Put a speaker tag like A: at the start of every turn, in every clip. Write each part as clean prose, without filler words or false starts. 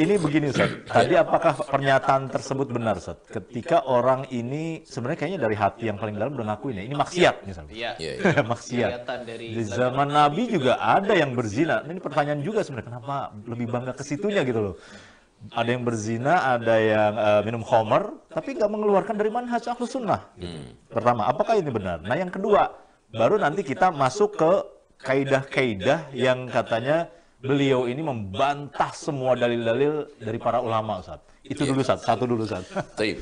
A: ini begini Ustaz. Tadi apakah pernyataan tersebut benar Ustaz? Ketika orang ini sebenarnya kayaknya dari hati yang paling dalam udah ngakuin ya, ini maksiat misalnya.
B: Iya.
A: Maksiat.
B: Kelihatan dari
A: Di zaman Nabi juga ada yang berzina. Ini pertanyaan juga sebenarnya, kenapa lebih bangga ke situnya gitu loh. Ada yang berzina, ada yang minum khamar, tapi nggak mengeluarkan dari manhaj Ahlus Sunnah. Gitu. Pertama, apakah ini benar? Nah yang kedua, baru nanti kita masuk ke kaidah-kaidah yang katanya beliau ini membantah semua dalil-dalil dari para ulama, Ustaz. Itu dulu, Ustaz. Satu dulu, Ustaz.
C: Taib.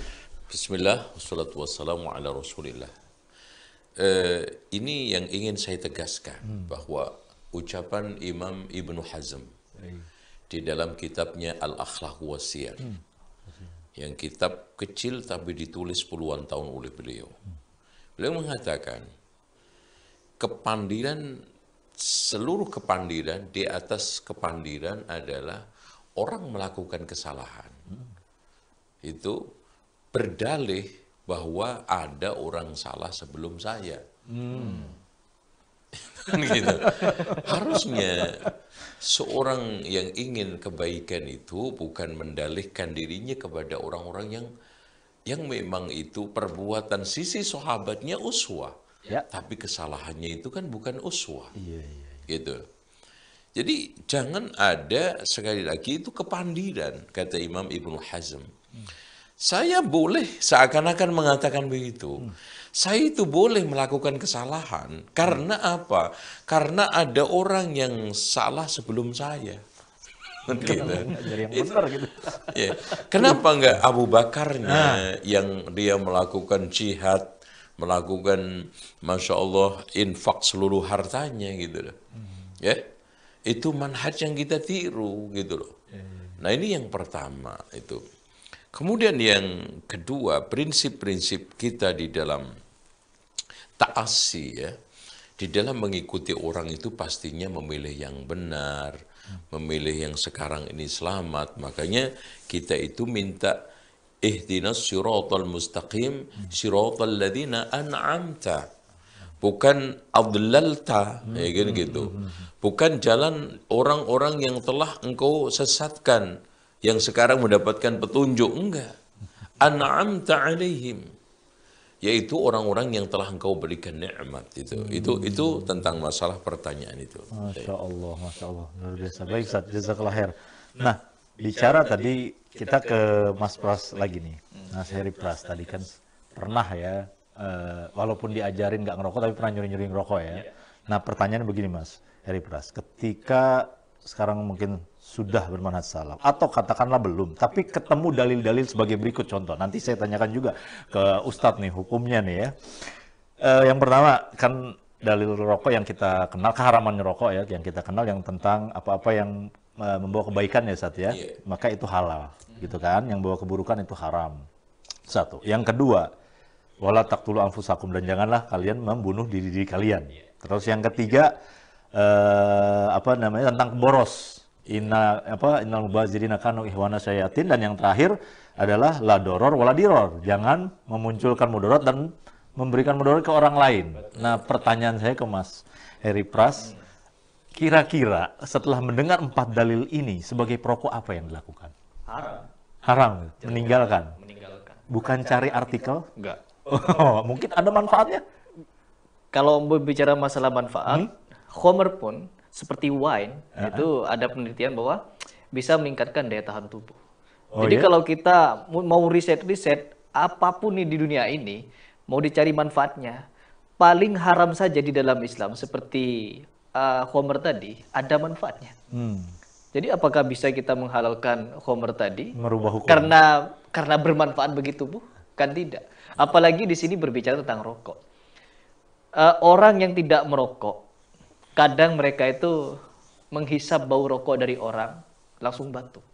C: Bismillah, wassalatu wassalamu ala rasulillah. Ini yang ingin saya tegaskan, bahwa ucapan Imam Ibnu Hazm di dalam kitabnya Al-Akhlaq Wasiyar, yang kitab kecil tapi ditulis puluhan tahun oleh beliau. Beliau mengatakan, seluruh kepandiran, di atas kepandiran adalah orang melakukan kesalahan. Itu berdalih bahwa ada orang salah sebelum saya. Gitu. Harusnya seorang yang ingin kebaikan itu bukan mendalihkan dirinya kepada orang-orang yang memang itu perbuatan sisi sahabatnya uswah.
A: Ya.
C: Tapi kesalahannya itu kan bukan uswah.
A: Iya.
C: Gitu. Jadi jangan ada, sekali lagi itu kepandiran, kata Imam Ibnu Hazm. Saya boleh seakan-akan mengatakan begitu. Saya itu boleh melakukan kesalahan. Karena apa? Karena ada orang yang salah sebelum saya. Gitu.
A: Jadi yang benar gitu.
C: Ya. Kenapa enggak Abu Bakarnya yang dia melakukan jihad, melakukan, Masya Allah, infak seluruh hartanya gitu loh. Ya, itu manhaj yang kita tiru gitu loh. Nah ini yang pertama itu. Kemudian yang kedua, prinsip-prinsip kita di dalam ta'assi ya, di dalam mengikuti orang itu pastinya memilih yang benar, memilih yang sekarang ini selamat. Makanya kita itu minta ihdinas siratal mustaqim siratal ladzina an'amta, bukan adlalta, ya kan gitu. Bukan jalan orang-orang yang telah engkau sesatkan, yang sekarang mendapatkan petunjuk, enggak. An'amta alaihim, yaitu orang-orang yang telah engkau berikan nikmat itu. Itu tentang masalah pertanyaan itu.
A: Masya Allah, luar biasa. Baik, Ustaz, jazakallah khair. Nah, bicara tadi kita ke Mas Pras lagi nih. Mas Heri Pras tadi kan pernah ya, walaupun diajarin nggak ngerokok, tapi pernah nyuri-nyuri ngerokok ya. Nah, pertanyaannya begini Mas Heri Pras, ketika sekarang mungkin sudah bermanhaj salaf, atau katakanlah belum, tapi ketemu dalil-dalil sebagai berikut contoh. Nanti saya tanyakan juga ke Ustadz nih, hukumnya nih ya. Yang pertama, kan dalil rokok yang kita kenal, keharaman rokok ya, yang kita kenal, yang tentang apa-apa yang membawa kebaikan ya Ustadz ya, maka itu halal, gitu kan. Yang membawa keburukan itu haram. Satu. Yang kedua, wala taqtulu anfusakum, dan janganlah kalian membunuh diri kalian. Terus yang ketiga, tentang boros. Innal mubazirina kanu ihwana syayatin, dan yang terakhir adalah la doror wala diror. Jangan memunculkan mudarat dan memberikan mudarat ke orang lain. Nah, pertanyaan saya ke Mas Heri Pras, kira-kira setelah mendengar 4 dalil ini sebagai perokok apa yang dilakukan? Haram. Meninggalkan. Bukan cari artikel?
B: Enggak.
A: Oh, mungkin ada manfaatnya?
B: Kalau berbicara masalah manfaat, khamr pun seperti wine, itu ada penelitian bahwa bisa meningkatkan daya tahan tubuh. Jadi kalau kita mau riset apapun nih di dunia ini, mau dicari manfaatnya, paling haram saja di dalam Islam seperti khamr tadi, ada manfaatnya. Jadi apakah bisa kita menghalalkan khamr tadi?
A: Merubah hukum.
B: Karena bermanfaat begitu, Bu? Kan tidak. Apalagi di sini berbicara tentang rokok. Orang yang tidak merokok, kadang mereka itu menghisap bau rokok dari orang, langsung batuk.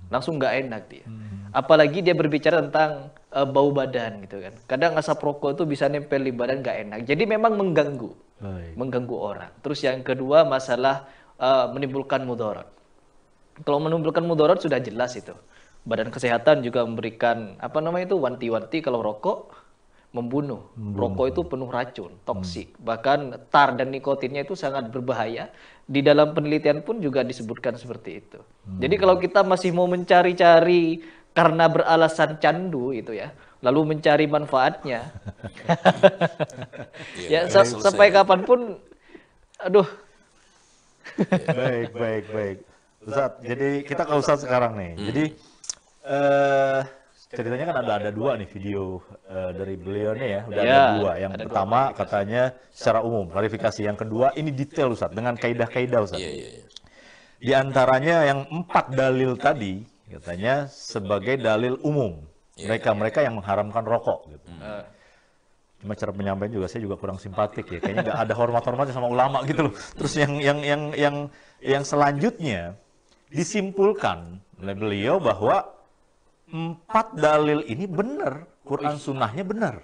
B: Langsung nggak enak dia. Apalagi dia berbicara tentang bau badan gitu kan. Kadang asap rokok itu bisa nempel di badan, nggak enak. Jadi memang mengganggu orang. Terus yang kedua masalah menimbulkan mudarat. Kalau menimbulkan mudarat sudah jelas itu. Badan Kesehatan juga memberikan wanti-wanti kalau rokok membunuh. Rokok itu penuh racun, toksik. Bahkan tar dan nikotinnya itu sangat berbahaya di dalam penelitian pun juga disebutkan seperti itu. Jadi kalau kita masih mau mencari-cari karena beralasan candu itu ya, lalu mencari manfaatnya, ya sampai kapanpun, aduh.
A: Baik. Ustadz, jadi kita ke Ustadz sekarang nih. Jadi ceritanya kan ada dua nih video dari beliau nih ya, udah ada dua. Yang pertama katanya secara umum, klarifikasi. Yang kedua ini detail Ustadz, dengan kaidah-kaidah Ustadz. Di antaranya yang 4 dalil tadi katanya sebagai dalil umum. Mereka yang mengharamkan rokok. Gitu. Cuma cara penyampaian juga saya juga kurang simpatik ya. Kayaknya nggak ada hormat-hormatnya sama ulama gitu loh. Terus yang selanjutnya disimpulkan oleh beliau bahwa 4 dalil ini benar, Quran sunnahnya benar.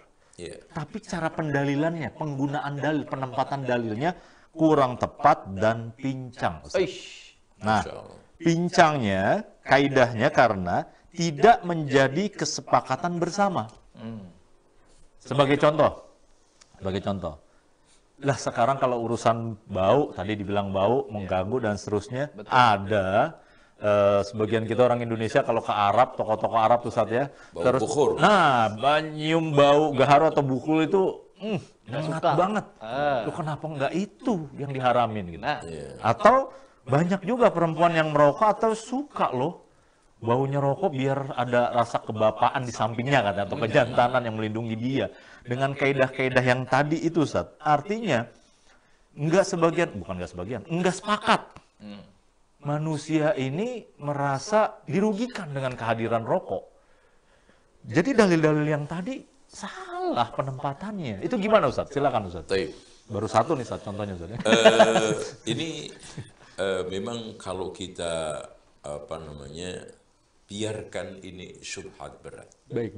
A: Tapi cara pendalilannya, penggunaan dalil, penempatan dalilnya kurang tepat dan pincang. Nah, pincangnya, kaidahnya karena tidak menjadi kesepakatan bersama. Sebagai contoh, lah sekarang kalau urusan bau, tadi dibilang bau, mengganggu dan seterusnya, ada sebagian kita orang Indonesia kalau ke Arab, toko-toko Arab tuh saat ya, terus, nah, nyium bau gaharu atau bukul itu, enak banget. Lu kenapa nggak itu yang diharamin gitu? Atau banyak juga perempuan yang merokok atau suka loh baunya rokok biar ada rasa kebapaan di sampingnya kan, atau kejantanan yang melindungi dia. Dengan kaidah-kaidah yang tadi itu Ustaz, artinya enggak sepakat. Manusia ini merasa dirugikan dengan kehadiran rokok. Jadi dalil-dalil yang tadi salah penempatannya. Itu gimana Ustaz? Silakan Ustaz. Baru satu nih Ustaz, contohnya Ustaz.
C: Ini memang kalau kita biarkan ini syubhat berat.
A: Baik.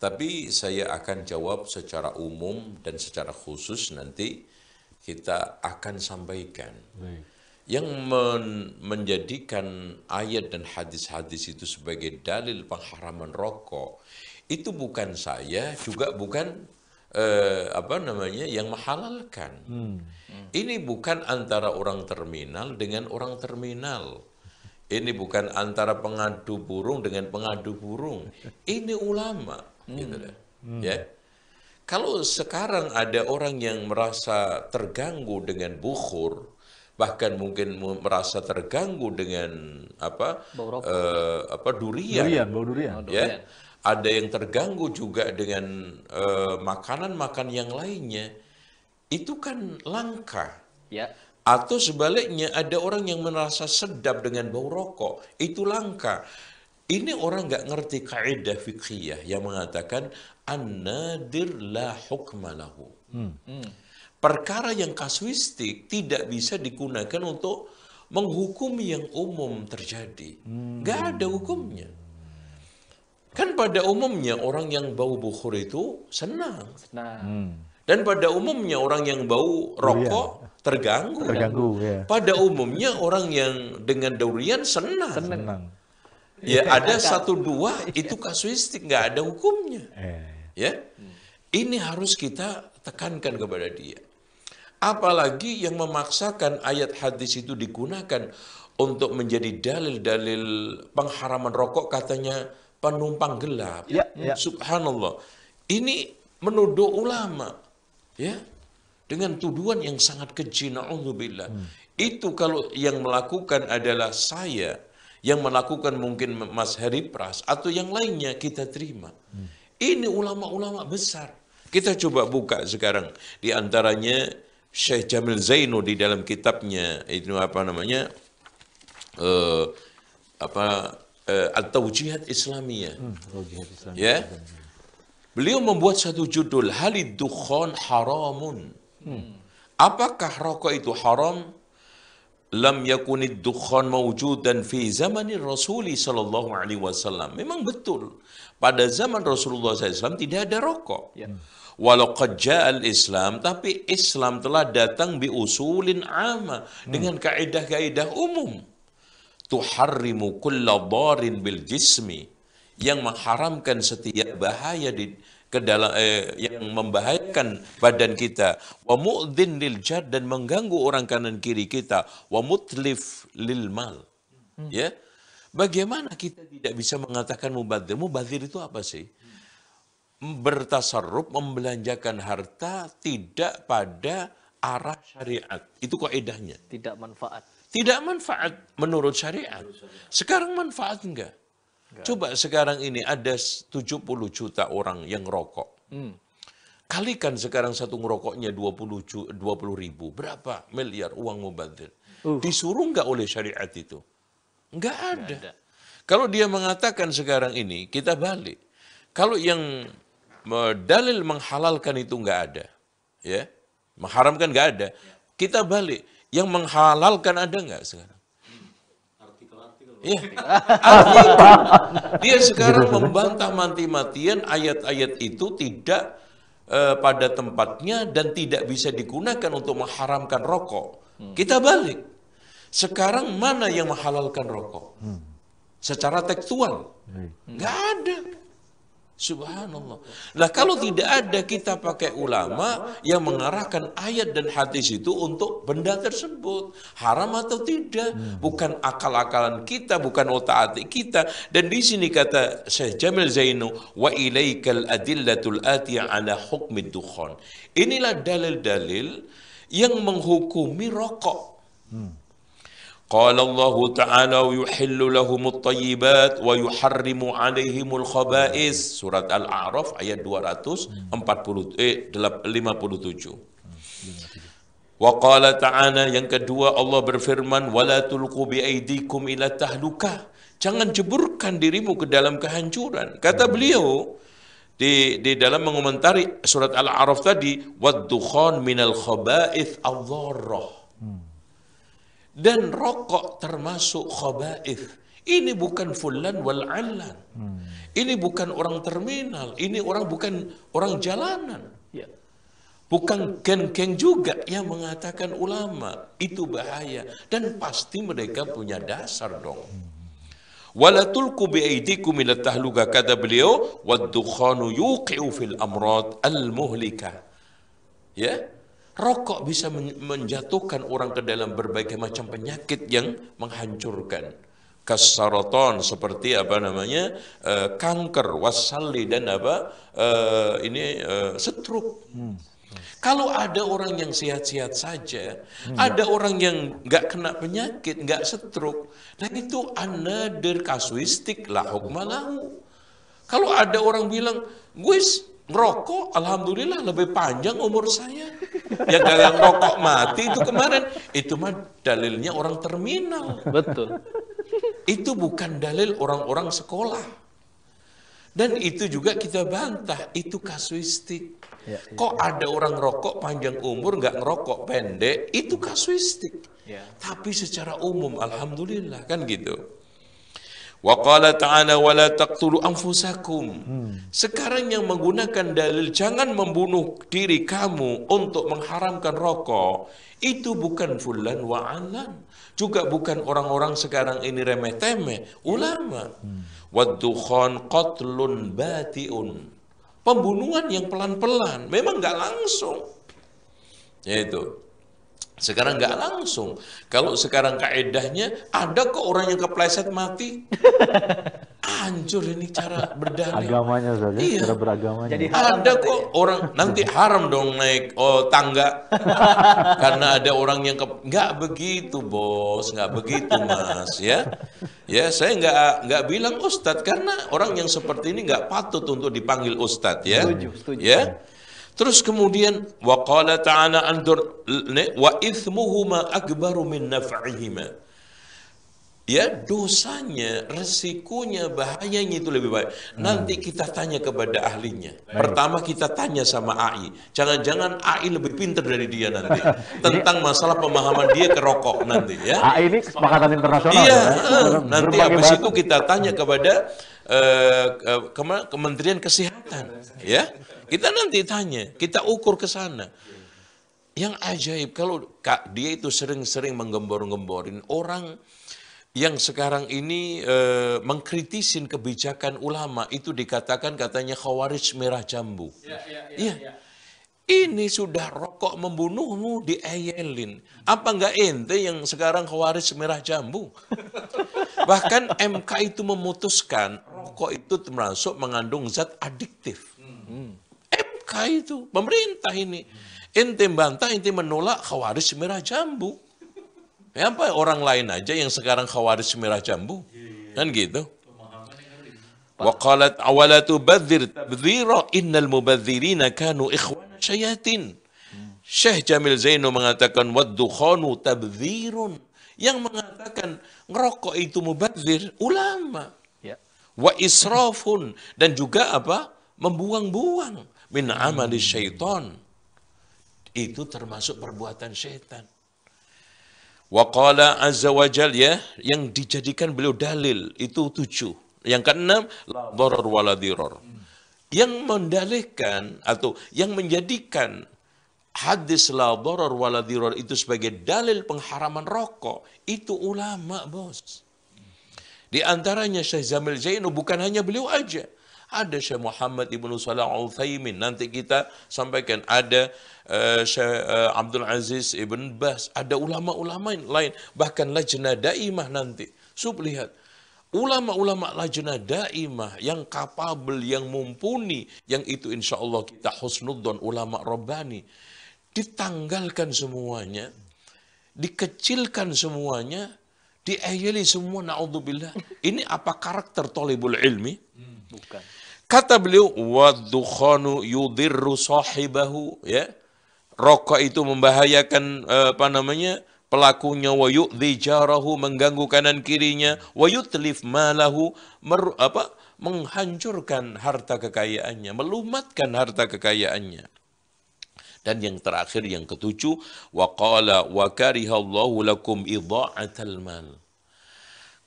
C: Tapi saya akan jawab secara umum dan secara khusus nanti kita akan sampaikan. Yang menjadikan ayat dan hadis-hadis itu sebagai dalil pengharaman rokok itu bukan saya, juga bukan yang menghalalkan. Ini bukan antara orang terminal dengan orang terminal. Ini bukan antara pengadu burung dengan pengadu burung. Ini ulama. Gitu ya. Kalau sekarang ada orang yang merasa terganggu dengan bukhur, bahkan mungkin merasa terganggu dengan durian.
A: Bau durian.
C: Ya. Ada yang terganggu juga dengan makanan-makan yang lainnya. Itu kan langka.
B: Ya.
C: Atau sebaliknya ada orang yang merasa sedap dengan bau rokok, itu langka. Ini orang nggak ngerti kaidah fiqhiyah yang mengatakan an-nadir la hukma lahu. Perkara yang kasuistik tidak bisa digunakan untuk menghukumi yang umum terjadi. Nggak ada hukumnya. Kan pada umumnya orang yang bau bukhur itu senang. Dan pada umumnya orang yang bau rokok terganggu.
A: Ya.
C: Pada umumnya orang yang dengan durian senang. Ya ada 1-2 itu kasuistik, nggak ada hukumnya. Ya, ini harus kita tekankan kepada dia. Apalagi yang memaksakan ayat hadis itu digunakan untuk menjadi dalil-dalil pengharaman rokok, katanya penumpang gelap. Subhanallah. Ini menuduh ulama. Ya, dengan tuduhan yang sangat keji, na'udzubillah. Itu kalau yang melakukan adalah saya, yang melakukan mungkin Mas Heri Pras atau yang lainnya, kita terima. Ini ulama-ulama besar. Kita coba buka sekarang, di antaranya Syekh Jamil Zainu di dalam kitabnya itu At-Tawjihat Islamiyah. Ya. Beliau membuat satu judul, Halid Dukhan Haramun. Apakah rokok itu haram? Lam yakunid dukhan mawjudan fi zamani Rasul sallallahu alaihi wasallam. Memang betul. Pada zaman Rasulullah SAW tidak ada rokok. Walau qad ja'al Islam, tapi Islam telah datang bi usulin amma, dengan kaidah-kaidah umum. Tuharrimu kulla darin bil jismi, yang mengharamkan setiap bahaya ke dalam yang membahayakan badan kita, wa mu'dhin lil jar, dan mengganggu orang kanan kiri kita, wa mutlif lil mal. Ya. Bagaimana kita tidak bisa mengatakan mubadzir? Mubadzir itu apa sih? Bertasarruf, membelanjakan harta tidak pada arah syariat. Itu kaidahnya.
B: Tidak manfaat.
C: Tidak manfaat menurut syariat. Sekarang manfaat enggak? Coba sekarang ini ada 70 juta orang yang rokok. Kalikan sekarang satu ngerokoknya 20 ribu. Berapa miliar uang mubadzir? Disuruh enggak oleh syariat itu? Enggak ada. Kalau dia mengatakan sekarang ini, kita balik. Kalau yang dalil menghalalkan itu enggak ada. Ya, mengharamkan enggak ada. Kita balik. Yang menghalalkan ada enggak sekarang? Ya, artinya dia sekarang membantah mati-matian ayat-ayat itu tidak pada tempatnya dan tidak bisa digunakan untuk mengharamkan rokok. Kita balik. Sekarang mana yang menghalalkan rokok? Secara tekstual. Enggak ada. Subhanallah. Nah, kalau tidak ada, kita pakai ulama yang mengarahkan ayat dan hadis itu untuk benda tersebut. Haram atau tidak. Bukan akal-akalan kita, bukan otak-atik kita. Dan di sini kata Syekh Jamil Zainu, wa ilaikal adillatul atiyah ala hukmid dukhan. Inilah dalil-dalil yang menghukumi rokok. Qala Allah Ta'ala yuhillu lahumut tayyibat wa yuharrimu alaihimul khaba'is. Surat Al-A'raf ayat 257. Wa qala ta'ala, yang kedua Allah berfirman, wala tulqu biaidikum ila tahlukah. Jangan jeburkan dirimu ke dalam kehancuran. Kata beliau di dalam mengomentari surat Al-A'raf tadi, wad-dukhan minal khaba'ith adh-dharrah. Dan rokok termasuk khaba'ith. Ini bukan fulan wal alan. Ini bukan orang terminal. Ini bukan orang jalanan. Bukan geng-geng juga yang mengatakan ulama. Itu bahaya. Dan pasti mereka punya dasar dong. Wala tulqu biaidikum ila tahluka, kata beliau, wad-dukhanu yuqi'u fil amrad al-muhlika. Ya. Rokok bisa menjatuhkan orang ke dalam berbagai macam penyakit yang menghancurkan. Kasaraton, seperti kanker, wasalli, dan stroke. Kalau ada orang yang sehat-sehat saja, ada orang yang nggak kena penyakit, nggak stroke, dan itu another kasuistik la hukma lahu. Kalau ada orang bilang, gue ngerokok, alhamdulillah lebih panjang umur saya. Yang gak ngerokok mati itu kemarin, itu mah dalilnya orang terminal.
B: Betul.
C: Itu bukan dalil orang-orang sekolah. Dan itu juga kita bantah, itu kasuistik. Kok ada orang ngerokok panjang umur, nggak ngerokok pendek, itu kasuistik. Tapi secara umum, alhamdulillah, kan gitu. Wa qala ta'ala wala taqtulu anfusakum. Sekarang yang menggunakan dalil jangan membunuh diri kamu untuk mengharamkan rokok, itu bukan fulan wa alan, juga bukan orang-orang sekarang ini remeh-temeh, ulama. Wad-dukhan qatlun batiun. Pembunuhan yang pelan-pelan, memang enggak langsung. Yaitu sekarang nggak langsung. Kalau sekarang kaedahnya, ada kok orang yang kepleset mati. Hancur ini cara berdalil.
A: Agamanya saja,
C: iya.
A: cara beragamanya.
B: Jadi
C: ada kok orang, nanti haram dong naik tangga. Karena ada orang yang nggak begitu bos, nggak begitu mas, ya. Ya, saya nggak bilang ustadz, karena orang yang seperti ini nggak patut untuk dipanggil ustadz, ya.
B: Setuju.
C: Ya. Terus kemudian wa qala ta'ala andur wa ithmuhuma akbaru min naf'ihima. Ya, dosanya, resikonya, bahayanya itu lebih baik. Nanti kita tanya kepada ahlinya. Pertama kita tanya sama AI. Jangan-jangan AI lebih pintar dari dia nanti. Tentang masalah pemahaman dia ke rokok nanti, ya.
A: AI ini kesepakatan internasional.
C: Iya,
A: ya?
C: nanti habis itu kita tanya kepada Kementerian Kesehatan, ya. Kita nanti tanya, kita ukur ke sana. Yang ajaib, kalau dia itu sering-sering menggembor-gemborin orang yang sekarang ini mengkritisin kebijakan ulama itu dikatakan katanya khawarij merah jambu. Iya. Ini sudah rokok membunuhmu dieyelin. Apa enggak ente yang sekarang khawarij merah jambu? Bahkan MK itu memutuskan rokok itu termasuk mengandung zat adiktif. MK itu, pemerintah ini. Ente bantah, ente menolak khawarij merah jambu. Ya apa orang lain aja yang sekarang khawarij merah jambu? Kan gitu. Wa qalat awala tubadzir tabdzira innal mubadzirina kanu ikhwana syayatin. Syekh Jamil Zainu mengatakan waddukhanu tabdzirun. Yang mengatakan ngerokok itu mubadzir ulama.
B: Ya.
C: Wa israfun dan juga apa? Membuang-buang min amali syaitan. Itu termasuk perbuatan syaitan. Wa qala azza wa jal ya, yang dijadikan beliau dalil itu 7. Yang keenam, la dharar wa la dhirar. Yang mendalilkan atau yang menjadikan hadis la dharar wa la dhirar itu sebagai dalil pengharaman rokok, itu ulama, Bos. Di antaranya Syekh Jamil Zainu, bukan hanya beliau aja. Ada Syekh Muhammad Ibnu Shalih Al-Utsaimin, nanti kita sampaikan. Ada Syekh Abdul Aziz Ibn Baz, ada ulama-ulama lain, bahkan Lajnah Daimah nanti. Lihat, ulama-ulama Lajnah Daimah yang kapabel, yang mumpuni, yang itu insya Allah kita husnudzon ulama Rabbani, ditanggalkan semuanya, dikecilkan semuanya, diayali semua, na'udzubillah. Ini apa karakter thalibul ilmi?
B: Bukan.
C: Kata beliau, waddukhanu yudhirru sahibahu, ya. Rokok itu membahayakan pelakunya, wa yu'dhi jarahu, mengganggu kanan kirinya, wa yutlif malahu, menghancurkan harta kekayaannya, melumatkan harta kekayaannya. Dan yang terakhir, yang ketujuh, wa qala wa karihallahu lakum idha'atal mal.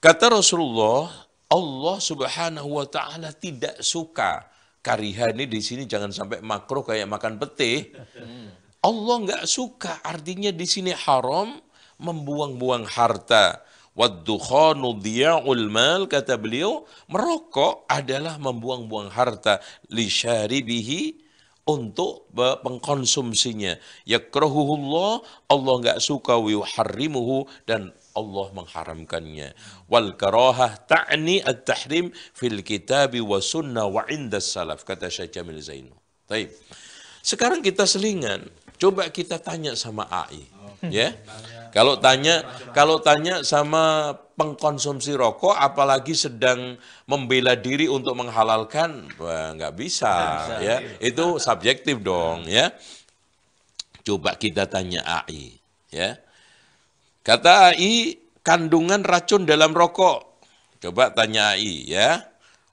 C: Kata Rasulullah, Allah Subhanahu wa taala tidak suka. Kariha ini di sini jangan sampai makruh kayak makan pete. Allah enggak suka, artinya di sini haram membuang-buang harta. Waddukhanu dhiya'ul mal, kata beliau, merokok adalah membuang-buang harta li syaribihi, untuk pengkonsumsinya. Yakrahuhullah, Allah enggak suka, wa yuharrimuhu, dan Allah mengharamkannya. Wal karahah ta'ni at-tahrim fil kitabi wa sunnah wa indas salaf, kata Syekh Jamil Zainu. Baik. Sekarang kita selingan, coba kita tanya sama AI, ya. Kalau tanya sama pengkonsumsi rokok, apalagi sedang membela diri untuk menghalalkan, wah, nggak bisa, ya. Itu subjektif dong, ya. Coba kita tanya AI, ya. Kata AI, kandungan racun dalam rokok. Coba tanya AI, ya.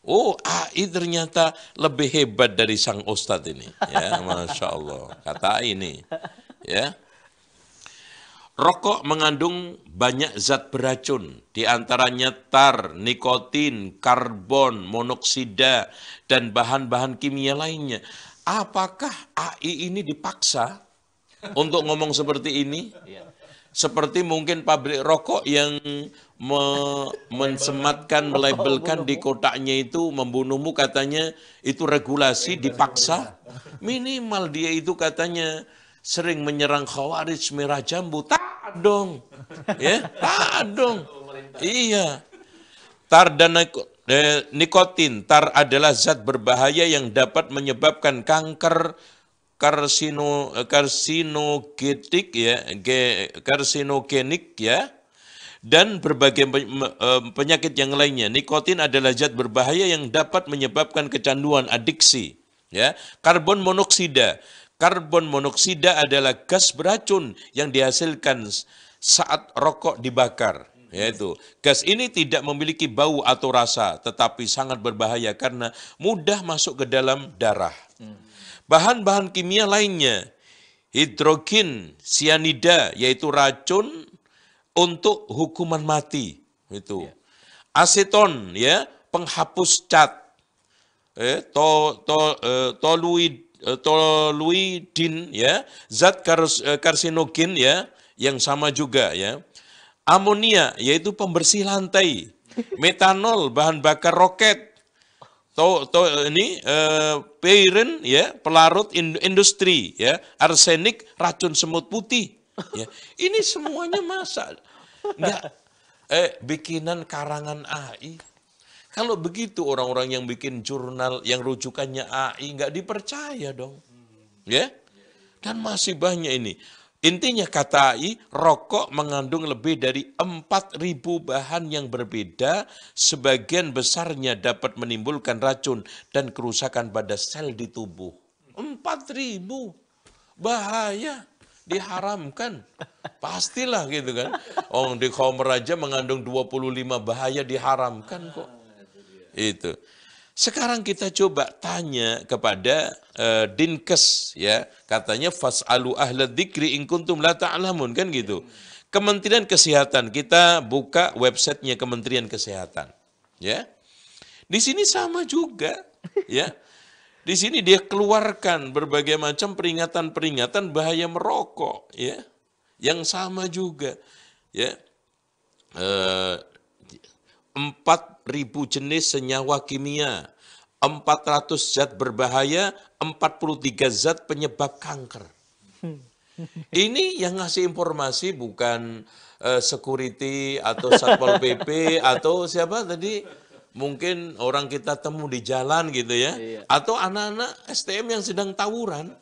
C: Oh, AI ternyata lebih hebat dari sang ustadz ini, ya. Masya Allah. Kata AI ini, ya. Rokok mengandung banyak zat beracun, di antaranya tar, nikotin, karbon, monoksida, dan bahan-bahan kimia lainnya. Apakah AI ini dipaksa untuk ngomong seperti ini? Seperti mungkin pabrik rokok yang mensematkan, melabelkan di kotaknya itu membunuhmu, katanya itu regulasi dipaksa. Minimal dia itu katanya sering menyerang khawarij merah jambu. Tak dong. Ya, tak dong. Iya. Tar dan nikotin. Tar adalah zat berbahaya yang dapat menyebabkan kanker, karsinogenik ya, karsinogenik ya, dan berbagai penyakit yang lainnya. Nikotin adalah zat berbahaya yang dapat menyebabkan kecanduan, adiksi, ya. Karbon monoksida. Karbon monoksida adalah gas beracun yang dihasilkan saat rokok dibakar. Yaitu gas ini tidak memiliki bau atau rasa, tetapi sangat berbahaya karena mudah masuk ke dalam darah. Bahan-bahan kimia lainnya, hidrogen sianida, yaitu racun untuk hukuman mati. Itu. Aseton, ya, penghapus cat. Toluidin, ya, zat karsinogen, ya, yang sama juga, ya. amonia yaitu pembersih lantai, metanol bahan bakar roket, peiren ya pelarut industri ya, arsenik racun semut putih ya. Ini semuanya masa enggak bikinan karangan AI. Kalau begitu orang-orang yang bikin jurnal yang rujukannya AI nggak dipercaya dong. Ya. Dan masih banyak ini. Intinya kata AI, rokok mengandung lebih dari 4.000 bahan yang berbeda, sebagian besarnya dapat menimbulkan racun dan kerusakan pada sel di tubuh. 4.000 bahaya, diharamkan. Pastilah gitu kan. Oh, di khamr aja mengandung 25 bahaya, diharamkan kok. Itu. Sekarang kita coba tanya kepada Dinkes ya, katanya fas'alu ahla dzikri in kuntum la ta'lamun kan gitu. Kementerian Kesehatan, kita buka websitenya Kementerian Kesehatan ya. Di sini sama juga ya. Di sini dia keluarkan berbagai macam peringatan-peringatan bahaya merokok ya. Yang sama juga ya. 4.000 jenis senyawa kimia, 400 zat berbahaya, 43 zat penyebab kanker. Ini yang ngasih informasi bukan security atau Satpol PP atau siapa tadi, mungkin orang kita temu di jalan gitu ya, atau anak-anak STM yang sedang tawuran.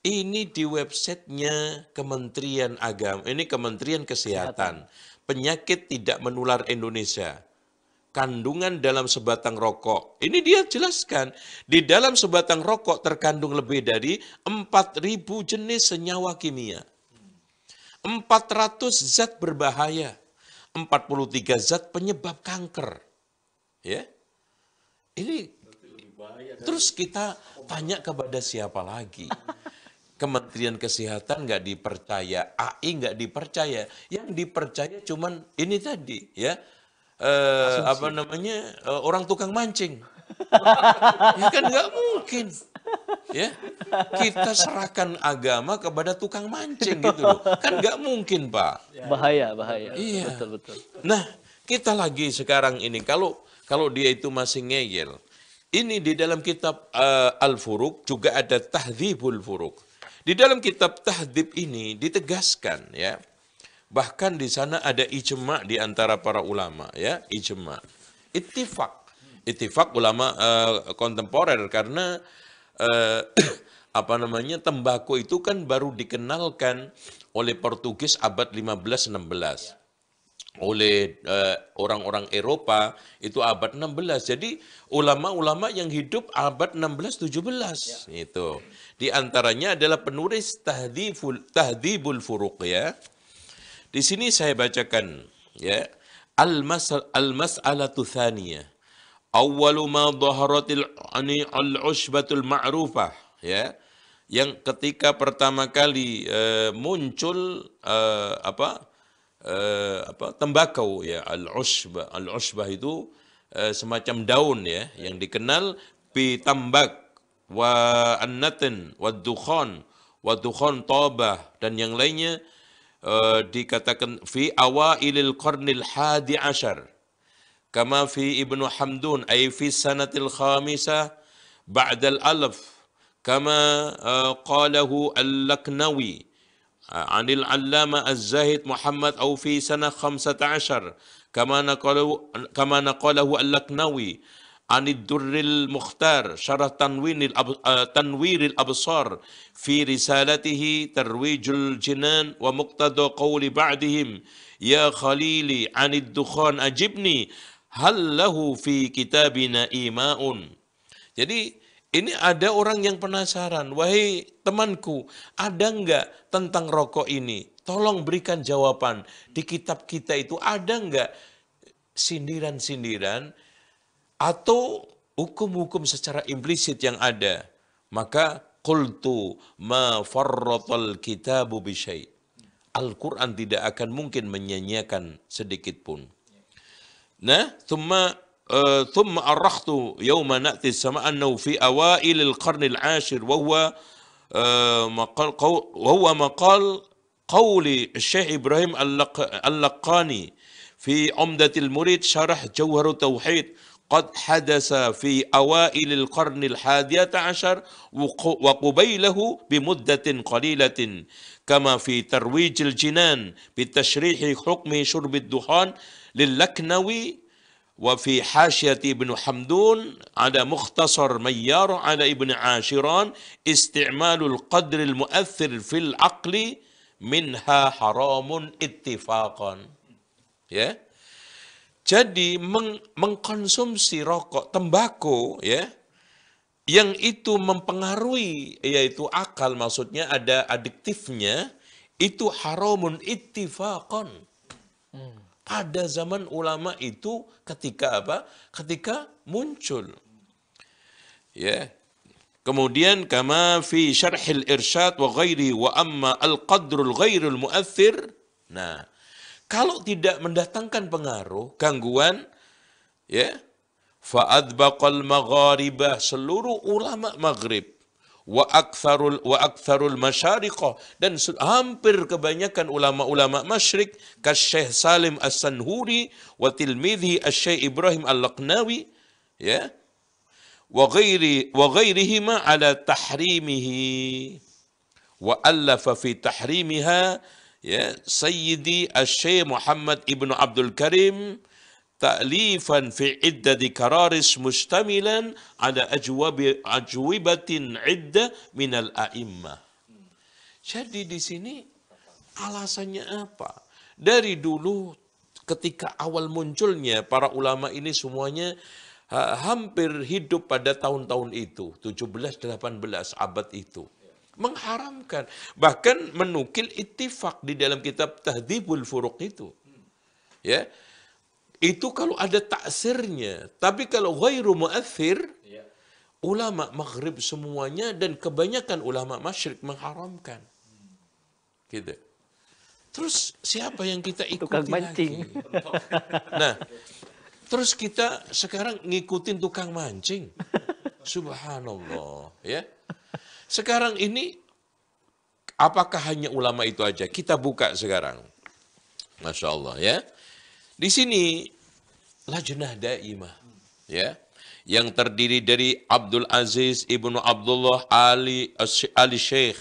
C: Ini di websitenya Kementerian Agama, ini Kementerian Kesehatan. Penyakit tidak menular Indonesia. Kandungan dalam sebatang rokok. Ini dia jelaskan. Di dalam sebatang rokok terkandung lebih dari 4.000 jenis senyawa kimia. 400 zat berbahaya. 43 zat penyebab kanker. Ya. Ini terus kita tanya kepada siapa lagi? Kementerian Kesehatan nggak dipercaya, AI nggak dipercaya, yang dipercaya cuman ini tadi ya, orang tukang mancing, ya kan nggak mungkin, ya kita serahkan agama kepada tukang mancing gitu loh, kan nggak mungkin Pak.
B: Bahaya,
C: Iya.
B: betul.
C: Nah kita lagi sekarang ini kalau dia itu masih ngeyel, ini di dalam kitab Al-Furuq juga ada Tahdzibul Furuq. Di dalam kitab Tahdzib ini ditegaskan ya, bahkan di sana ada ijma di antara para ulama ya, ijma, ittifaq ulama kontemporer karena tembakau itu kan baru dikenalkan oleh Portugis abad 15-16. Oleh orang-orang Eropa itu abad 16. Jadi ulama-ulama yang hidup abad 16-17 itu. Di antaranya adalah penulis Tahdzibul Furuq ya. Di sini saya bacakan ya. Al-mas'alatu tsaniyah. Awwalu ma dhaharatil al-ushbatul ma'rufah ya. Yang ketika pertama kali muncul tembakau ya, al-ushbah itu semacam daun ya yang dikenal bitambak wa annatin wa dukhan tabah dan yang lainnya dikatakan fi awailil qarnil hadi ashar kama fi Ibnu Hamdun ay fi sanatil khamisah ba'dal alaf kama qalahu al-Laknawi عن العلامة الزاهد محمد أو في سنة 15 كما نقله اللكنوي عن الدر المختار شرح تنوير الأبصار في رسالته ترويج الجنان ومقتضى قول بعضهم يا خليلي عن الدخان أجبني هل له في كتابنا إيماء. Jadi ini ada orang yang penasaran, wahai temanku, ada enggak tentang rokok ini? Tolong berikan jawaban. Di kitab kita itu ada enggak sindiran-sindiran atau hukum-hukum secara implisit yang ada? Maka qultu ma farratal kitabu bisyai. Al-Quran tidak akan mungkin menyanyiakan sedikit pun. Nah, ثم أرخت يوم نأتي السماء أنه في أوائل القرن العاشر وهو مقال qauli Syekh Ibrahim Al-Laqani fi Umdatil Murid syarah Jawharut Tauhid qad hadasa fi awailil qarnil hadiyata asyar wa qubailahu bimuddatin qalilatin kama fi Tarwijil Jinan bi tashrihi hukmi syurbid duhan lil Laknawi wa fi Hasyati Ibnu Hamdun ada Mukhtasar Mayyar ala Ibn Ashiran isti'malul qadril mu'athir fil aqli minha haramun ittifaqan. Ya. Jadi mengkonsumsi rokok, tembakau, ya, yang itu mempengaruhi, yaitu akal, maksudnya ada adiktifnya, itu haramun ittifaqan. Pada zaman ulama itu ketika apa? Ketika muncul. Ya. Kemudian kama fi syarhil irsyad wa ghairi wa amma al-qadrul ghairul mu'athir. Nah, kalau tidak mendatangkan pengaruh, gangguan, ya, fa'adbaqal magharibah, seluruh ulama maghrib, wa aktsarul masyariqah, dan hampir kebanyakan ulama-ulama masyrik, kasyekh Salim As-Sanhuri wa tilmidhi Asy-Syaikh Ibrahim Al-Laqnawi, ya, wa ghairihima ala tahrimihi wa allafa fi tahrimiha, ya, Sayyidi Asy-Syaikh Muhammad Ibnu Abdul Karim ta'lifan fi iddati kararis mustamilan ala ajwibatin iddah minal a'immah. Jadi di sini alasannya apa? Dari dulu ketika awal munculnya para ulama ini semuanya hampir hidup pada tahun-tahun itu, 17-18 abad itu. Mengharamkan, bahkan menukil ittifaq di dalam kitab Tahdhibul Furuq itu. Ya. Itu kalau ada taksirnya, tapi kalau ghairu mu'athir, ulama maghrib semuanya dan kebanyakan ulama masyrik mengharamkan. Gitu. Terus siapa yang kita ikuti
B: Tukang mancing.
C: lagi? Nah, terus kita sekarang ngikutin tukang mancing. Subhanallah, ya. Sekarang ini apakah hanya ulama itu aja? Kita buka sekarang. Masya Allah, ya. Di sini Lajnah Daimah, ya, yang terdiri dari Abdul Aziz Ibnu Abdullah Ali Syekh,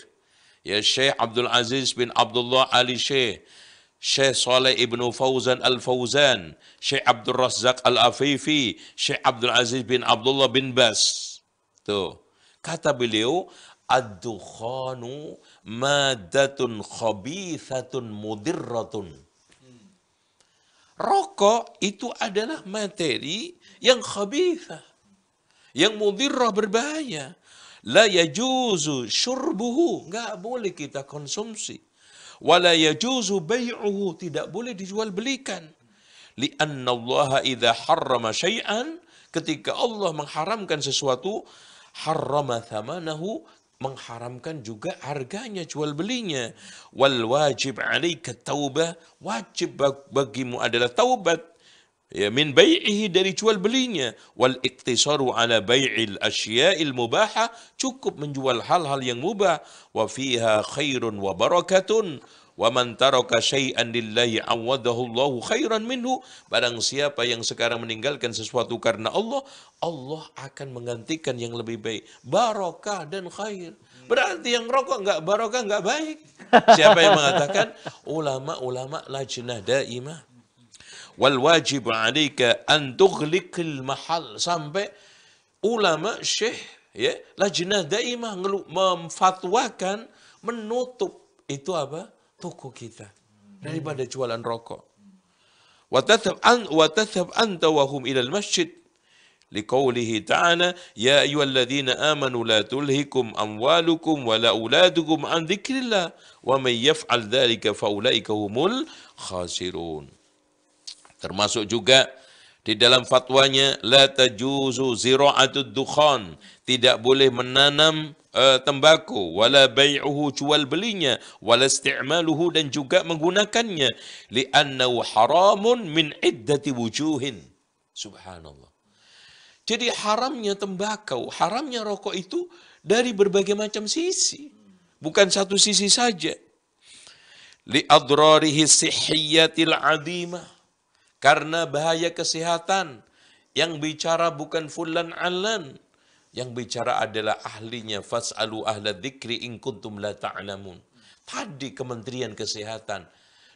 C: ya, Syekh Abdul Aziz bin Abdullah Ali Syekh, Syekh Saleh Ibnu Fauzan Al-Fauzan, Syekh Abdul Razzaq Al-Afifi, Syekh Abdul Aziz bin Abdullah bin Bas. Tuh, kata beliau, ad-dukhanu maddatun khabithatun mudirratun. Rokok itu adalah materi yang khabithah, yang mudirrah, berbahaya. La yajuzu syurbuhu, enggak boleh kita konsumsi. Wala yajuzu bai'uhu, tidak boleh dijual belikan. Li'anna Allah idza harrama syai'an, ketika Allah mengharamkan sesuatu, harrama thamanahu, mengharamkan juga harganya, jual belinya. Wal wajib 'alaika taubah, wajib bagimu adalah taubat, ya, min bai'ihi, dari jual belinya. Wal iktisaru 'ala bai'il asya'il mubahah, cukup menjual hal-hal yang mubah. Wa fiha khairun wa barakatun. Wa man taraka syai'an lillahi awadahu Allahu khairan minhu. Barang siapa yang sekarang meninggalkan sesuatu karena Allah, Allah akan menggantikan yang lebih baik, barakah dan khair. Berarti yang rokok enggak barakah, enggak baik. Siapa yang mengatakan? Ulama-ulama Lajnah Daimah. Wal wajib 'alaika an tughliqil mahal, sampai ulama Syekh, ya, Lajnah Daimah memfatwakan menutup itu apa? Toko kita daripada jualan rokok. Wa tathab anta wa hum ila al-masjid liqaulihi ta'ala ya ayyuhalladzina amanu la tulhikum amwalukum wa la auladukum an dzikrillah wa may yaf'al dzalika fa ulaika humul khasirun. Termasuk juga di dalam fatwanya la tajuzu zira'atud dukhan, tidak boleh menanam tembakau, wala bai'uhu, jual belinya, wala isti'maluhu, dan juga menggunakannya, li'annahu haramun min iddati wujuhin. Subhanallah. Jadi haramnya tembakau, haramnya rokok itu dari berbagai macam sisi, bukan satu sisi saja. li adrarihi sihhiyatil adimah, karena bahaya kesehatan. Yang bicara bukan fulan alan, yang bicara adalah ahlinya. Fas'alu ahla dzikri in kuntum la ta'lamun. Tadi Kementerian Kesehatan.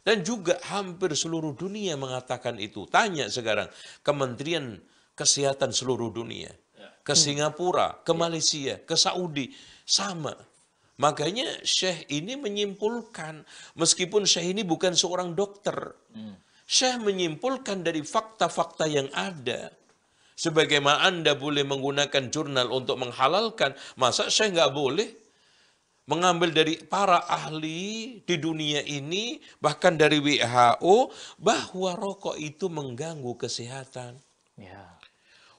C: Dan juga hampir seluruh dunia mengatakan itu. Tanya sekarang, Kementerian Kesehatan seluruh dunia. Ke Singapura, ke Malaysia, ke Saudi, sama. Makanya Syekh ini menyimpulkan, meskipun Syekh ini bukan seorang dokter, Syekh menyimpulkan dari fakta-fakta yang ada. Sebagaimana Anda boleh menggunakan jurnal untuk menghalalkan, masa Syekh nggak boleh mengambil dari para ahli di dunia ini, bahkan dari WHO, bahwa rokok itu mengganggu kesehatan.
B: Ya.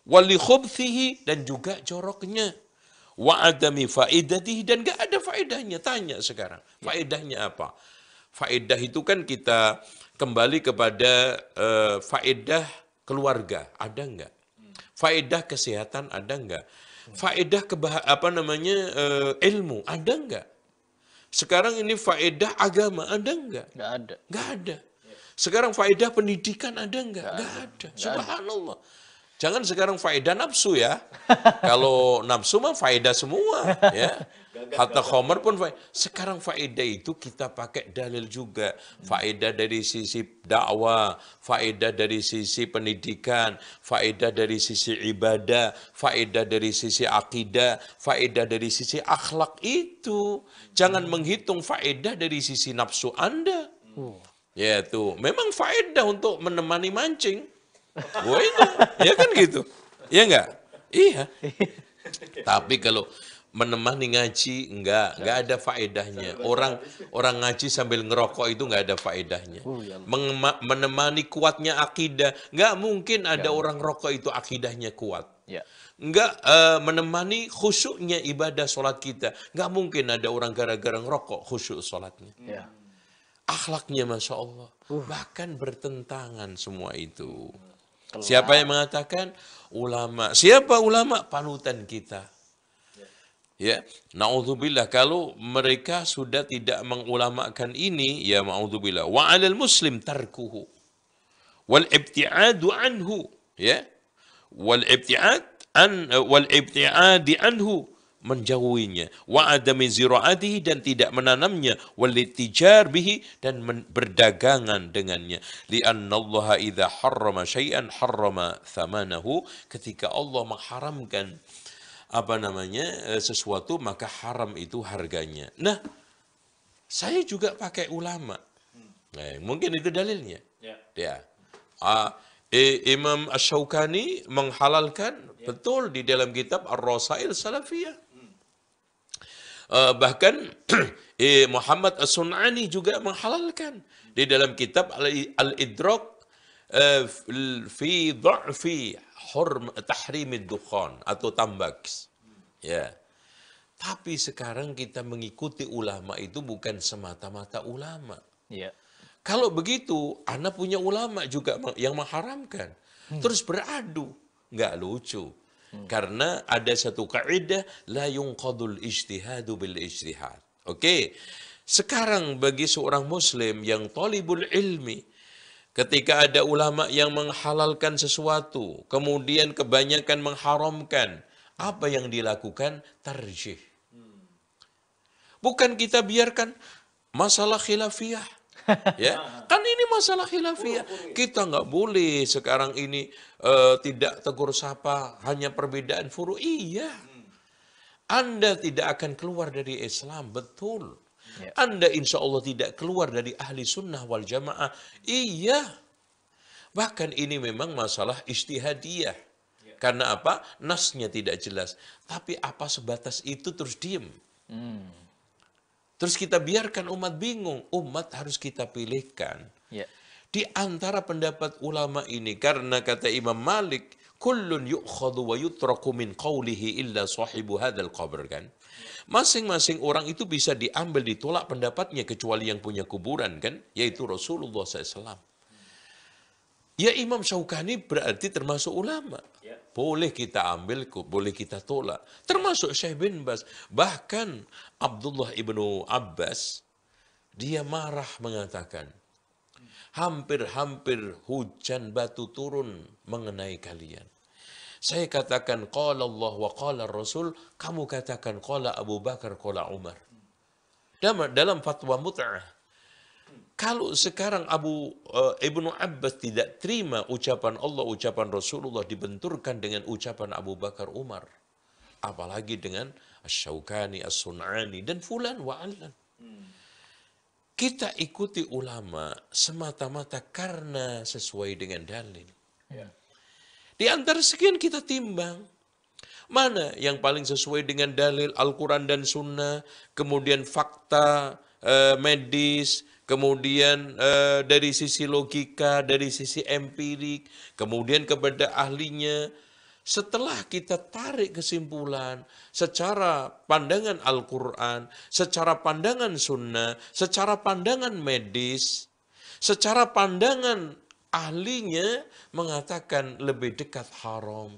C: Wali khubthihi, dan juga joroknya. Wa adami faidatihi, dan gak ada faedahnya. Tanya sekarang, faedahnya apa? Faedah itu kan kita kembali kepada faedah keluarga, ada enggak? Faedah kesehatan ada enggak? Faedah ilmu ada enggak? Sekarang ini faedah agama ada enggak?
B: Nggak ada.
C: Enggak ada. Sekarang faedah pendidikan ada enggak? Enggak ada. Subhanallah. Jangan sekarang faedah nafsu ya. Kalau nafsu mah faedah semua ya. Hatta khomer pun faedah. Sekarang faedah itu kita pakai dalil juga. Faedah dari sisi dakwah, faedah dari sisi pendidikan, faedah dari sisi ibadah, faedah dari sisi akidah, faedah dari sisi akhlak itu. Jangan menghitung faedah dari sisi nafsu Anda. Ya tuh, memang faedah untuk menemani mancing. Wah itu, ya kan gitu. Iya enggak? Iya. Tapi kalau menemani ngaji enggak ada faedahnya. Orang ngaji sambil ngerokok itu enggak ada faedahnya. Menemani kuatnya akidah, enggak mungkin ada orang rokok itu akidahnya kuat.
B: Ya.
C: Enggak menemani khusyuknya ibadah sholat kita. Enggak mungkin ada orang gara-gara ngerokok khusyuk sholatnya.
B: Ya.
C: Akhlaknya Masya Allah. Bahkan bertentangan semua itu. Siapa yang mengatakan? Ulama. Siapa ulama? Panutan kita. Ya, naudzubillah, kalau mereka sudah tidak mengulamakan ini, ya naudzubillah. Wa 'alal muslim tarkuhu wal ibti'adu anhu, ya. Wal ibti'adi anhu, menjauhinya, wa adami ziraatihi, dan tidak menanamnya, wal tijar bihi, dan berdagangan dengannya. Li'annallaha idza harrama syai'an harrama thamanahu, ketika Allah mengharamkan sesuatu, maka haram itu harganya. Nah, saya juga pakai ulama. Nah, mungkin itu dalilnya. Ya. Imam Asy-Syaukani menghalalkan, betul, di dalam kitab Ar-Rasail Salafiyah. Bahkan Muhammad As-Sun'ani juga menghalalkan di dalam kitab Al-Idrak fi dha'fi tahrimid dukhan atau tambak. Ya. Tapi sekarang kita mengikuti ulama itu bukan semata-mata ulama.
B: Ya.
C: Kalau begitu, Anda punya ulama juga yang mengharamkan. Terus beradu. Nggak lucu. Karena ada satu kaidah, la yunqadul ijtihadu bil ijtihad. Oke. Sekarang bagi seorang muslim yang talibul ilmi, ketika ada ulama yang menghalalkan sesuatu, kemudian kebanyakan mengharamkan, apa yang dilakukan? Tarjih. Bukan kita biarkan masalah khilafiyah. Ya, kan ini masalah khilafiyah. Kita nggak boleh sekarang ini tidak tegur sapa, hanya perbedaan furu. Iya, Anda tidak akan keluar dari Islam, betul. Anda insya Allah tidak keluar dari ahli sunnah wal jamaah. Iya, bahkan ini memang masalah ijtihadiyah. Karena apa? Nasnya tidak jelas. Tapi apa sebatas itu terus diem? Terus kita biarkan umat bingung. Umat harus kita pilihkan. Di antara pendapat ulama ini, karena kata Imam Malik, kullun yu'khadhu wa yutraku min qawlihi illa sahibu hadzal qabr, kan? Masing-masing orang itu bisa diambil, ditolak pendapatnya kecuali yang punya kuburan, kan? Yaitu Rasulullah SAW. Ya, Imam Syaukani berarti termasuk ulama. Boleh kita ambil, boleh kita tolak. Termasuk Syekh bin Baz. Bahkan Abdullah ibnu Abbas, dia marah mengatakan, hampir-hampir hujan batu turun mengenai kalian. Saya katakan qala Allah wa qala Rasul, kamu katakan qala Abu Bakar, qala Umar. Dalam fatwa mut'ah, kalau sekarang Ibnu Abbas tidak terima ucapan Allah, ucapan Rasulullah dibenturkan dengan ucapan Abu Bakar, Umar, apalagi dengan Asy-Syaukani, As-Sun'ani, dan fulan wa alan. Kita ikuti ulama semata-mata karena sesuai dengan dalil. Di antara sekian kita timbang, mana yang paling sesuai dengan dalil Al-Quran dan Sunnah, kemudian fakta medis, kemudian dari sisi logika, dari sisi empirik, kemudian kepada ahlinya. Setelah kita tarik kesimpulan secara pandangan Al-Quran, secara pandangan Sunnah, secara pandangan medis, secara pandangan ahlinya mengatakan lebih dekat haram.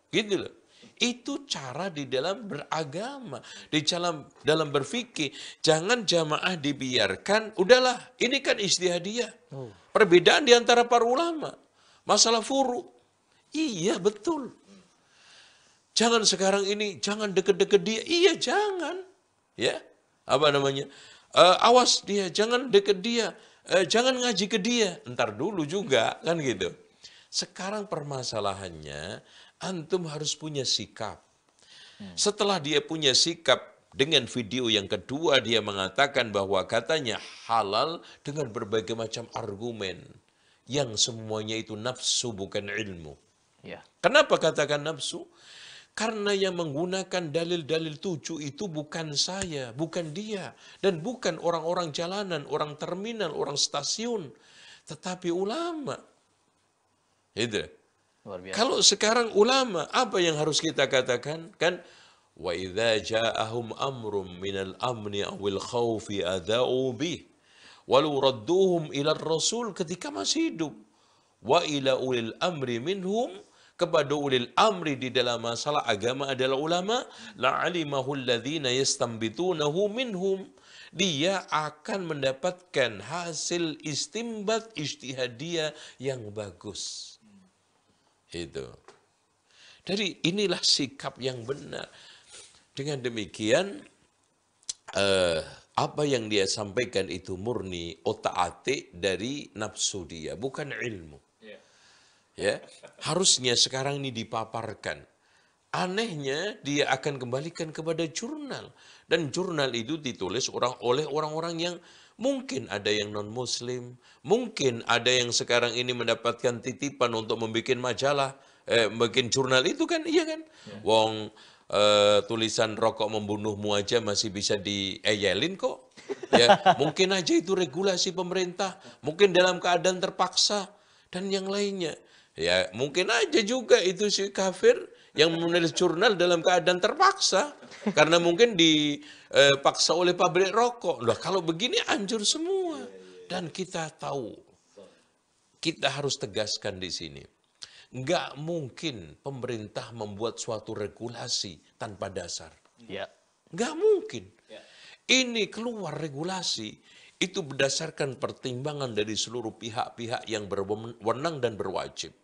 C: Gitu loh. Itu cara di dalam beragama, di dalam berfikih. Jangan jamaah dibiarkan, udahlah, ini kan ijtihadiyah. Perbedaan di antara para ulama, masalah furu. Iya, betul. Jangan sekarang ini, jangan deket-deket dia. Iya, jangan. Ya, apa namanya? Awas dia, jangan deket dia. Jangan ngaji ke dia. Ntar dulu juga, kan gitu. Sekarang permasalahannya, antum harus punya sikap. Setelah dia punya sikap, dengan video yang kedua dia mengatakan bahwa katanya halal dengan berbagai macam argumen. Yang semuanya itu nafsu bukan ilmu.
B: Ya.
C: Kenapa katakan nafsu? Karena yang menggunakan dalil-dalil 7 itu bukan saya, bukan dia. Dan bukan orang-orang jalanan, orang terminal, orang stasiun. Tetapi ulama. Itu.
B: Luar biasa.
C: Kalau sekarang ulama, apa yang harus kita katakan? Kan, wa idza ja'ahum amrum minal amni awil khawfi adha'u bih. Walau radduhum ila rasul ketika masih hidup. Wa ila ulil amri minhum, kepada ulil amri di dalam masalah agama adalah ulama, la'alimahu alladhina yastambitunahu minhum. Dia akan mendapatkan hasil istimbat ijtihadiyah yang bagus. Itu. Jadi inilah sikap yang benar. Dengan demikian, apa yang dia sampaikan itu murni otak-atik dari nafsu dia, bukan ilmu. Ya, harusnya sekarang ini dipaparkan. Anehnya dia akan kembalikan kepada jurnal, dan jurnal itu ditulis oleh orang-orang yang mungkin ada yang non muslim, mungkin ada yang sekarang ini mendapatkan titipan untuk membuat majalah, bikin jurnal itu kan, iya kan? Wong tulisan rokok membunuhmu aja masih bisa dieyelin kok. Ya, mungkin aja itu regulasi pemerintah, mungkin dalam keadaan terpaksa dan yang lainnya. Ya, mungkin aja juga itu si kafir yang menulis jurnal dalam keadaan terpaksa karena mungkin dipaksa oleh pabrik rokok. Loh, kalau begini anjur semua. Dan kita tahu, kita harus tegaskan di sini. Enggak mungkin pemerintah membuat suatu regulasi tanpa dasar.
B: Ya.
C: Enggak mungkin. Ini keluar regulasi itu berdasarkan pertimbangan dari seluruh pihak-pihak yang berwenang dan berwajib.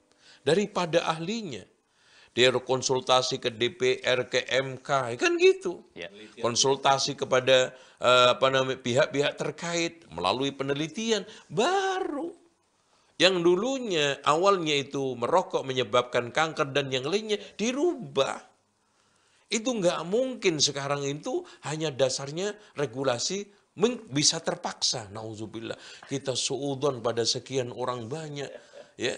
C: Daripada ahlinya. Dia konsultasi ke DPR, ke MK, kan gitu.
B: Ya.
C: Konsultasi kepada pihak-pihak terkait melalui penelitian baru. Yang dulunya awalnya itu merokok menyebabkan kanker dan yang lainnya dirubah. Itu nggak mungkin sekarang itu hanya dasarnya regulasi bisa terpaksa. Nauzubillah. Kita suudzon pada sekian orang banyak. Ya.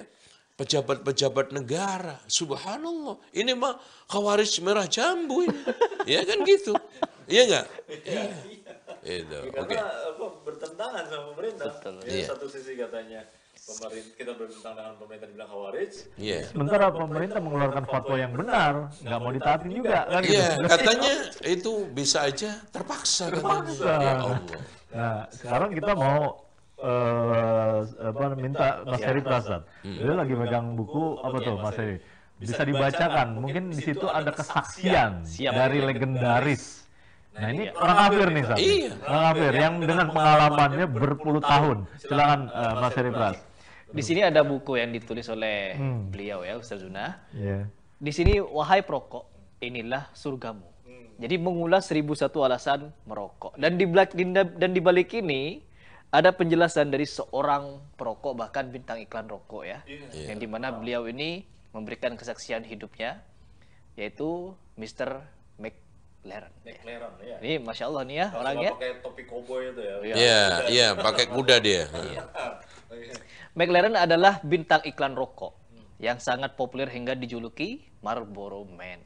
C: Pejabat-pejabat negara, subhanallah, ini mah khawarij merah jambu ini, ya kan gitu, iya nggak? Itu,
D: karena bertentangan sama pemerintah.
C: Iya.
D: Satu sisi katanya pemerintah, kita bertentangan dengan pemerintah dibilang khawarij.
C: Iya.
A: Sementara pemerintah mengeluarkan fatwa yang benar, nggak mau ditaati juga, kan gitu.
C: Iya, katanya itu bisa aja terpaksa katanya. Ya Allah.
A: Nah, sekarang kita mau minta Mas Heri Prasad. Dia lagi megang buku apa tuh Mas Heri? Bisa dibacakan. Mungkin di situ ada kesaksian
B: Siap.
A: dari legendaris Nah ini orang kafir nih, Ustaz.
C: Iya.
A: Orang kafir yang dengan pengalamannya berpuluh tahun. Silakan Mas Heri Pras.
B: Di sini ada buku yang ditulis oleh beliau ya, Ustaz Zuna.
A: Iya.
B: Di sini, wahai perokok, inilah surgamu. Jadi mengulas 1001 alasan merokok. Dan di balik ini ada penjelasan dari seorang perokok, bahkan bintang iklan rokok ya, yang dimana beliau ini memberikan kesaksian hidupnya, yaitu Mr. McLaren.
D: McLaren ya.
B: Ini masya Allah nih ya orangnya.
D: Pakai topi koboi itu ya.
C: Iya, pakai kuda dia.
B: McLaren adalah bintang iklan rokok yang sangat populer hingga dijuluki Marlboro Man.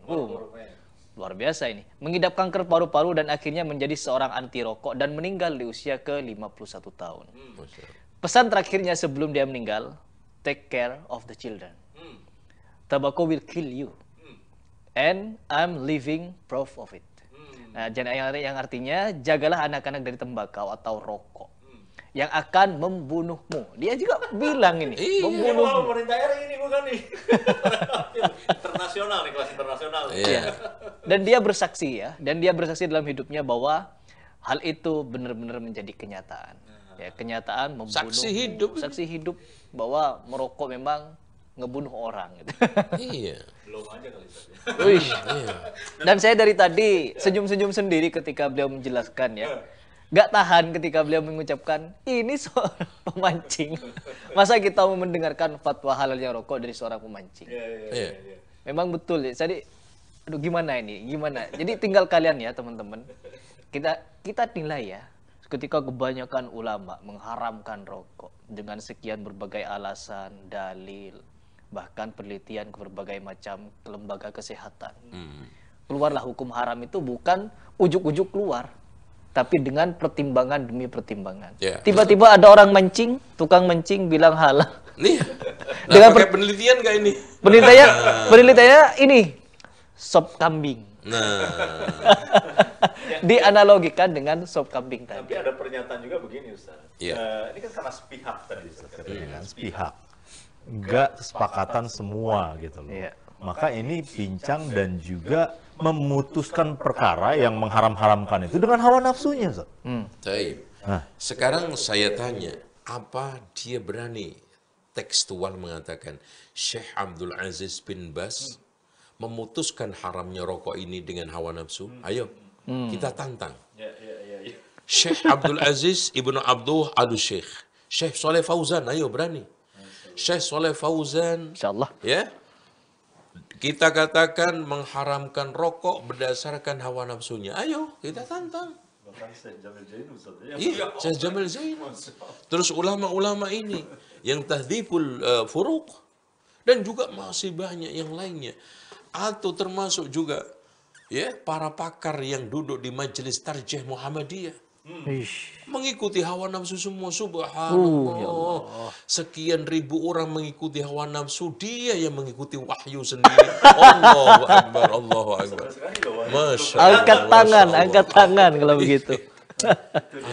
B: Luar biasa ini. Mengidap kanker paru-paru dan akhirnya menjadi seorang anti rokok dan meninggal di usia ke-51 tahun. Pesan terakhirnya sebelum dia meninggal, take care of the children. Tobacco will kill you. And I'm living proof of it. Nah, yang artinya jagalah anak-anak dari tembakau atau rokok yang akan membunuhmu. Dia juga bilang ini, membunuhmu.
D: Pemerintah RI ini bukan nih. Internasional nih, kelas internasional.
C: Iya.
B: Dan dia bersaksi ya, dan dia bersaksi dalam hidupnya bahwa hal itu benar-benar menjadi kenyataan. Ya, kenyataan membunuh. Saksi hidup bahwa merokok memang ngebunuh orang gitu.
C: Iya.
D: Belum aja kali tadi.
B: Wih. Dan saya dari tadi senyum-senyum sendiri ketika beliau menjelaskan ya. Gak tahan ketika beliau mengucapkan, ini seorang pemancing. Masa kita mau mendengarkan fatwa halalnya rokok dari seorang pemancing?
C: Iya.
B: Memang betul ya. Jadi, aduh gimana ini? Gimana? Jadi tinggal kalian ya teman-teman. Kita nilai ya. Ketika kebanyakan ulama mengharamkan rokok dengan sekian berbagai alasan, dalil, bahkan penelitian ke berbagai macam lembaga kesehatan. Keluarlah hukum haram itu bukan ujuk-ujuk keluar, tapi dengan pertimbangan demi pertimbangan.
C: Yeah.
B: Tiba-tiba ada orang mancing, tukang mancing bilang halal.
C: Nih.
B: Dengan
C: Pakai penelitian nggak ini?
B: Penelitiannya ini sop kambing.
C: Nah.
B: Dianalogikan dengan sop kambing
D: Tapi
B: tadi.
D: ada pernyataan juga begini Ustaz.
C: Iya.
D: Ini kan karena sepihak tadi Ustaz.
A: Sepihak. Enggak kesepakatan semua gitu loh.
B: Iya.
A: Maka ini bincang dan juga memutuskan perkara yang mengharam-haramkan itu dengan hawa nafsunya, Ustaz.
C: Baik.
A: Nah.
C: Sekarang saya tanya, apa dia berani tekstual mengatakan Syekh Abdul Aziz bin Bas memutuskan haramnya rokok ini dengan hawa nafsu? Ayo, kita tantang.
D: Ya.
C: Syekh Abdul Aziz ibnu Abdul Syekh. Syekh Saleh Fauzan, ayo berani. Syekh Saleh Fauzan,
B: Insyaallah.
C: ya, kita katakan mengharamkan rokok berdasarkan hawa nafsunya. Ayo, kita tantang. Iya, Syekh Jamil Zain. Terus ulama-ulama ini yang tahdhibul furuq dan juga masih banyak yang lainnya. Atau termasuk juga ya para pakar yang duduk di majelis tarjih Muhammadiyah. Mengikuti hawa nafsu semua, subhanallah. Sekian ribu orang mengikuti hawa nafsu, dia yang mengikuti wahyu sendiri. Allahu Akbar, Allahu Akbar. Masya Allah.
B: Angkat tangan kalau begitu.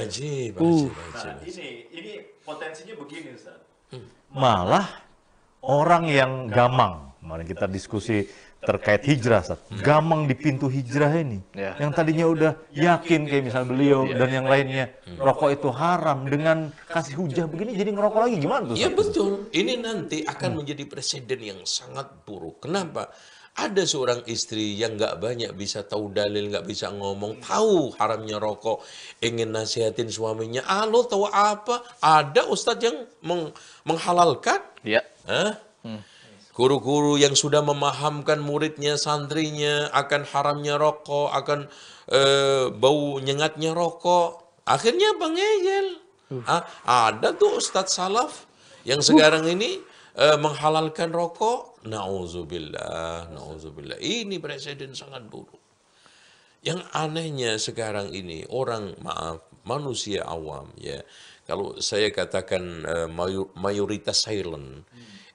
C: Ajib,
D: Nah, ini potensinya begini Ustaz.
A: Malah orang yang gamang, kemarin kita diskusi terkait hijrah, Ustaz. Gamang di pintu hijrah ini.
B: Ya.
A: Yang tadinya udah yakin kayak misalnya beliau dan yang lainnya, rokok itu haram, dengan kasih hujah begini jadi ngerokok lagi, gimana tuh, Ustaz?
C: Ya betul, ini nanti akan menjadi presiden yang sangat buruk. Kenapa? Ada seorang istri yang nggak banyak bisa tahu dalil, nggak bisa ngomong, tahu haramnya rokok, ingin nasihatin suaminya. Lo tahu apa? Ada ustadz yang menghalalkan.
B: Ya.
C: Hah? Guru-guru yang sudah memahamkan muridnya, santrinya akan haramnya rokok, akan bau nyengatnya rokok. Akhirnya bangeyel. Ada tuh ustadz salaf yang sekarang ini menghalalkan rokok. Nauzubillah, nauzubillah. Ini presiden sangat buruk. Yang anehnya sekarang ini orang, manusia awam ya. Kalau saya katakan mayoritas silent,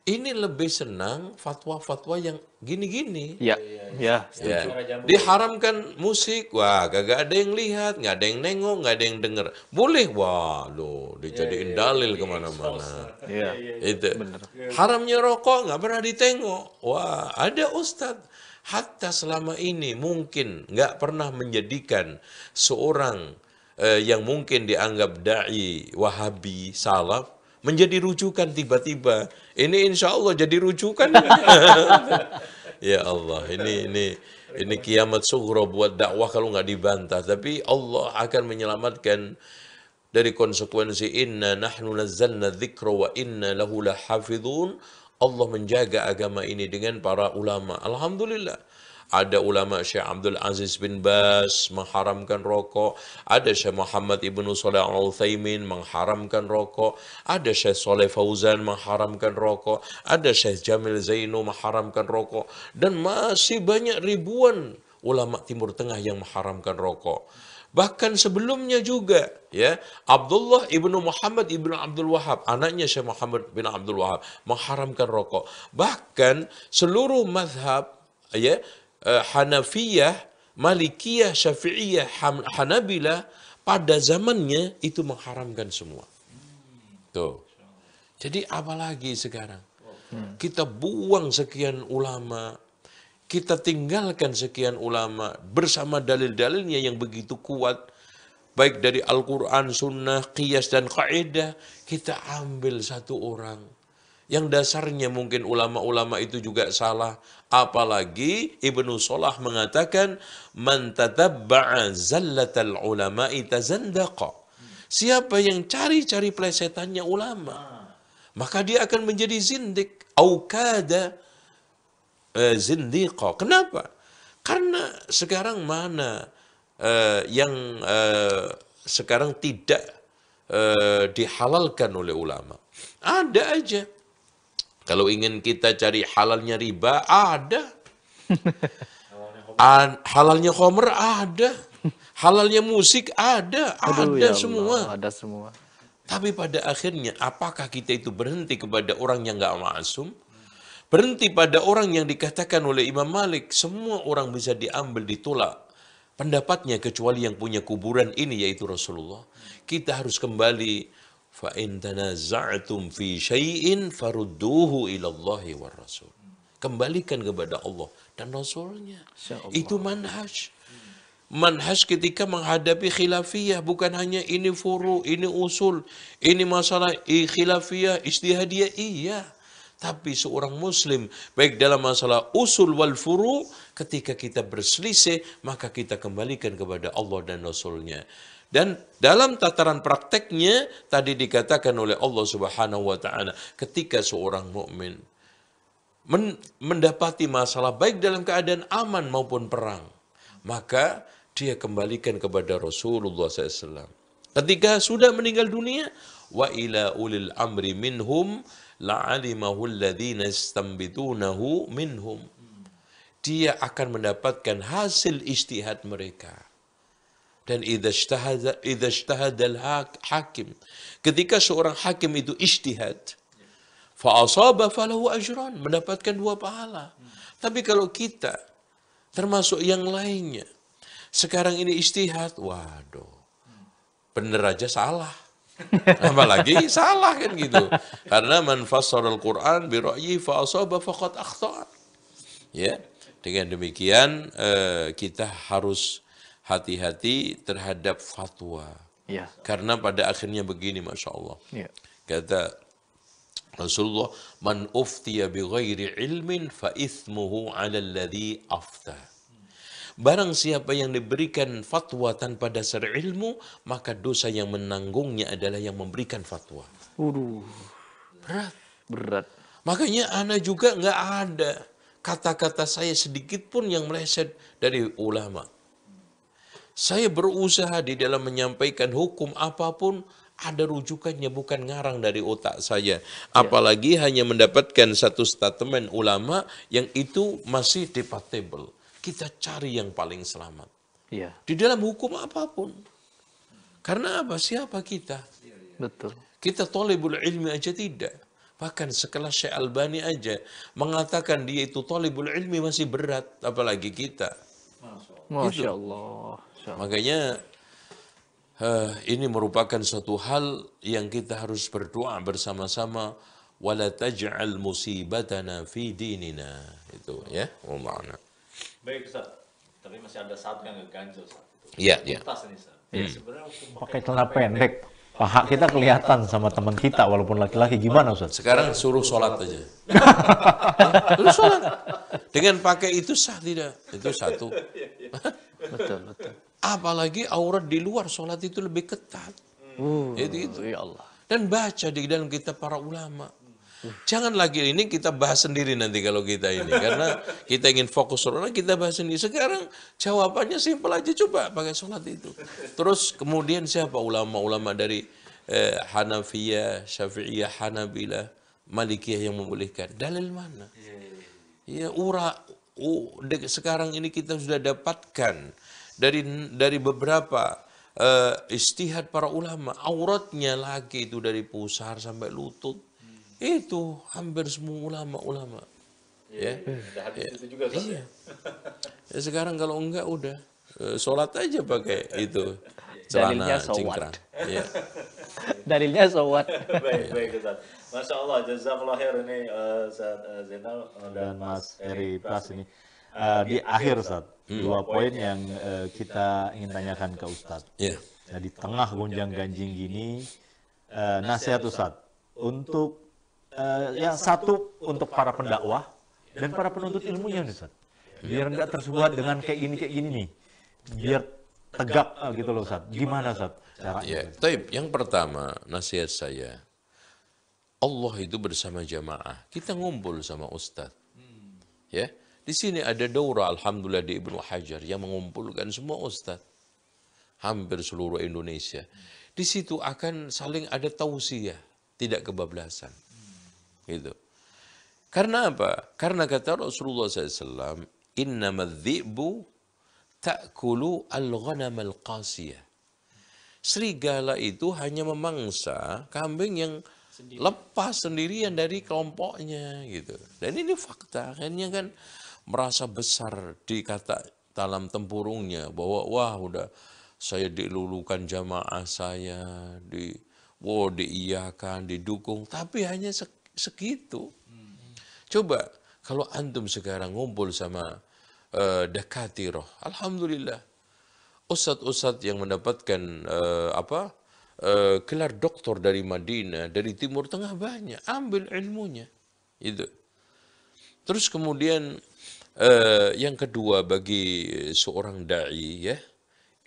C: ini lebih senang fatwa-fatwa yang gini-gini.
B: Ya, ya.
C: Ya, diharamkan musik, wah kagak ada yang lihat, nggak ada yang nengok, nggak ada yang denger. Boleh, wah lo dijadiin dalil kemana-mana.
B: Iya.
C: Itu. Haramnya rokok nggak pernah ditengok. Wah, ada ustadz. Hatta selama ini mungkin nggak pernah menjadikan seorang yang mungkin dianggap dai Wahabi salaf menjadi rujukan tiba-tiba. Ini insya Allah jadi rujukan. Ya Allah, ini kiamat sughra buat dakwah kalau nggak dibantah. Tapi Allah akan menyelamatkan dari konsekuensi inna nahnu nazzalna dzikra wa inna lahu lahafizun. Allah menjaga agama ini dengan para ulama. Alhamdulillah. Ada ulama Syekh Abdul Aziz bin Bas mengharamkan rokok. Ada Syekh Muhammad Ibnu Shalih Al-Utsaimin mengharamkan rokok. Ada Syekh Shalih Fauzan mengharamkan rokok. Ada Syekh Jamil Zainu mengharamkan rokok. Dan masih banyak ribuan ulama Timur Tengah yang mengharamkan rokok. Bahkan sebelumnya juga, ya, Abdullah ibnu Muhammad ibnu Abdul Wahab, anaknya Syekh Muhammad bin Abdul Wahab, mengharamkan rokok. Bahkan seluruh mazhab, ya, Hanafiyah, Malikiyah, Syafi'iyah, Hanabilah pada zamannya itu mengharamkan semua. Tuh. Jadi apalagi sekarang? Kita buang sekian ulama, kita tinggalkan sekian ulama bersama dalil-dalilnya yang begitu kuat, baik dari Al-Quran, Sunnah, Qiyas, dan Kaidah. Kita ambil satu orang yang dasarnya mungkin ulama-ulama itu juga salah. Apalagi Ibnu Salah mengatakan, man tatabba'a zallatal ulama'i tazandaqa. Siapa yang cari-cari plesetannya ulama, maka dia akan menjadi zindik. Aukada zindiqa. Kenapa? Karena sekarang mana yang sekarang tidak dihalalkan oleh ulama? Ada aja. Kalau ingin kita cari halalnya riba, ada. Halalnya khomer, ada. Halalnya musik, ada.
B: Aduh,
C: Ada
B: ya
C: semua.
B: Allah, ada semua.
C: Tapi pada akhirnya, apakah kita itu berhenti kepada orang yang nggak ma'asum? Berhenti pada orang yang dikatakan oleh Imam Malik, semua orang bisa diambil, ditolak pendapatnya kecuali yang punya kuburan ini, yaitu Rasulullah. Kita harus kembali, fa in tanaza'tum fi syai'in farudduhu ila Allahi war Rasul. Kembalikan kepada Allah dan Rasulnya. Itu manhaj. Manhaj ketika menghadapi khilafiyah, bukan hanya ini furu, ini usul, ini masalah khilafiyah, ijtihadiyah, iya. Tapi seorang muslim, baik dalam masalah usul wal furu, ketika kita berselisih, maka kita kembalikan kepada Allah dan Rasulnya. Dan dalam tataran prakteknya, tadi dikatakan oleh Allah Subhanahu wa Ta'ala, ketika seorang mukmin mendapati masalah baik dalam keadaan aman maupun perang, maka dia kembalikan kepada Rasulullah SAW. Ketika sudah meninggal dunia, wa ila ulil amri minhum la'alimahu alladhina istanbitunahu minhum. Dia akan mendapatkan hasil ijtihad mereka. Dan idza ijtahada al-hakim, ketika seorang hakim itu ijtihad, fa asaba falahu ajran, mendapatkan 2 pahala. Tapi kalau kita termasuk yang lainnya, sekarang ini ijtihad, waduh, bener aja salah. Apalagi salah kan gitu. Karena man fassara al-Qur'an bi ra'yi fa asaba faqad akhta'a. Ya, dengan demikian kita harus hati-hati terhadap fatwa.
B: Ya.
C: Karena pada akhirnya begini, Masya Allah.
B: Ya.
C: Kata Rasulullah, man uftiya bi ghairi ilmin fa ithmuhu 'ala alladhi afta. Barang siapa yang diberikan fatwa tanpa dasar ilmu, maka dosa yang menanggungnya adalah yang memberikan fatwa. Berat.
B: Berat.
C: Makanya ana juga nggak ada kata-kata saya sedikit pun yang meleset dari ulama. Saya berusaha di dalam menyampaikan hukum apapun, ada rujukannya, bukan ngarang dari otak saya. Apalagi hanya mendapatkan satu statement ulama yang itu masih debatable. Kita cari yang paling selamat.
B: Iya.
C: Di dalam hukum apapun. Karena apa? Siapa kita?
B: Betul.
C: Kita thalibul ilmi aja tidak. Bahkan sekelas Syekh Albani aja mengatakan dia itu thalibul ilmi masih berat, apalagi kita.
B: Masya Allah.
C: Makanya ini merupakan suatu hal yang kita harus berdoa bersama-sama. Wala taj'al musibatana fi dinina. Itu ya, Allah.
D: Baik Ustaz, tapi masih ada satu yang ngeganjel Ustaz.
C: Iya, iya.
D: Tas ini Ustaz. Sebenarnya hukum
A: Pakai celana pendek, paha kita kelihatan sama teman kita walaupun laki-laki, gimana Ustaz?
C: Sekarang suruh sholat aja. Suruh sholat. Dengan pakai itu sah tidak? Itu satu.
B: Betul, betul.
C: Apalagi aurat di luar sholat itu lebih ketat. Itu.
B: Ya Allah.
C: Dan baca di dalam kitab para ulama. Jangan lagi ini kita bahas sendiri nanti kalau kita ini. Karena kita ingin fokus sholat, kita bahas sendiri. Sekarang jawabannya simpel aja, coba pakai sholat itu. Terus kemudian siapa ulama-ulama dari Hanafiyah, Syafi'iyah, Hanabilah, Malikiyah yang membolehkan? Dalil mana? Ya, sekarang ini kita sudah dapatkan dari beberapa istihad para ulama, auratnya laki itu dari pusar sampai lutut. Itu hampir semua ulama-ulama. Ya.
D: ada hadis itu juga Ustaz.
C: Iya. Ya, sekarang kalau enggak udah sholat aja pakai itu
B: Dalilnya
C: celana
B: so what?
C: cingkrang. Iya.
B: Dalilnya sowat.
D: Baik Ustaz. Masya Allah, jazakallah khair ini Ustaz Zainal
A: Dan Mas Heri Pras ini di akhir Ustaz, dua poin yang kita ingin tanyakan ke Ustaz.
C: Iya.
A: Nah, di tengah gonjang-ganjing gini, nasihat Ustaz untuk yang satu untuk para pendakwah dan para penuntut ilmunya nih Ustaz. Biar nggak tersubat dengan kayak gini nih. Biar tegak gitu loh Ustaz. Gimana Ustaz caranya?
C: Ya, taib. Yang pertama, nasihat saya, Allah itu bersama jamaah. Kita ngumpul sama Ustadz. Ya, di sini ada daurah alhamdulillah di Ibnu Hajar yang mengumpulkan semua Ustadz. Hampir seluruh Indonesia. Di situ akan saling ada tausiah, tidak kebablasan. Gitu. Karena apa? Karena kata Rasulullah SAW, innamadh dhi'bu ta'kulu al-ghanam al-qasiyah. Serigala itu hanya memangsa kambing yang lepas sendirian dari kelompoknya gitu. Dan ini fakta. Akhirnya kan merasa besar di kata dalam tempurungnya bahwa wah udah saya dilulukan jamaah saya, diiyakan, didukung, tapi hanya segitu. Coba kalau antum sekarang ngumpul sama dakatirah, alhamdulillah. Ustadz-ustadz yang mendapatkan gelar doktor dari Madinah, dari Timur Tengah banyak, ambil ilmunya. Itu. Terus kemudian yang kedua bagi seorang dai ya,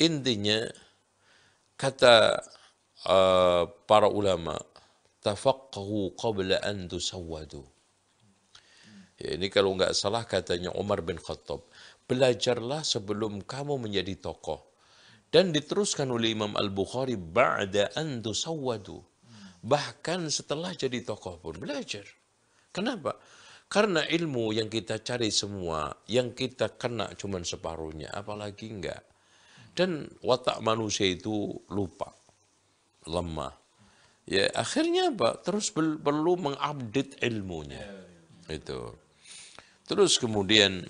C: intinya kata para ulama, tafaqahu qabla an tusawwadu. Ya, ini kalau nggak salah katanya Umar bin Khattab, belajarlah sebelum kamu menjadi tokoh. Dan diteruskan oleh Imam Al-Bukhari, ba'da an tusawwadu. Bahkan setelah jadi tokoh pun belajar. Kenapa? Karena ilmu yang kita cari semua, yang kita kena cuman separuhnya, apalagi enggak. Dan watak manusia itu lupa, lemah. Ya akhirnya apa? Terus perlu mengupdate ilmunya. Itu. Terus kemudian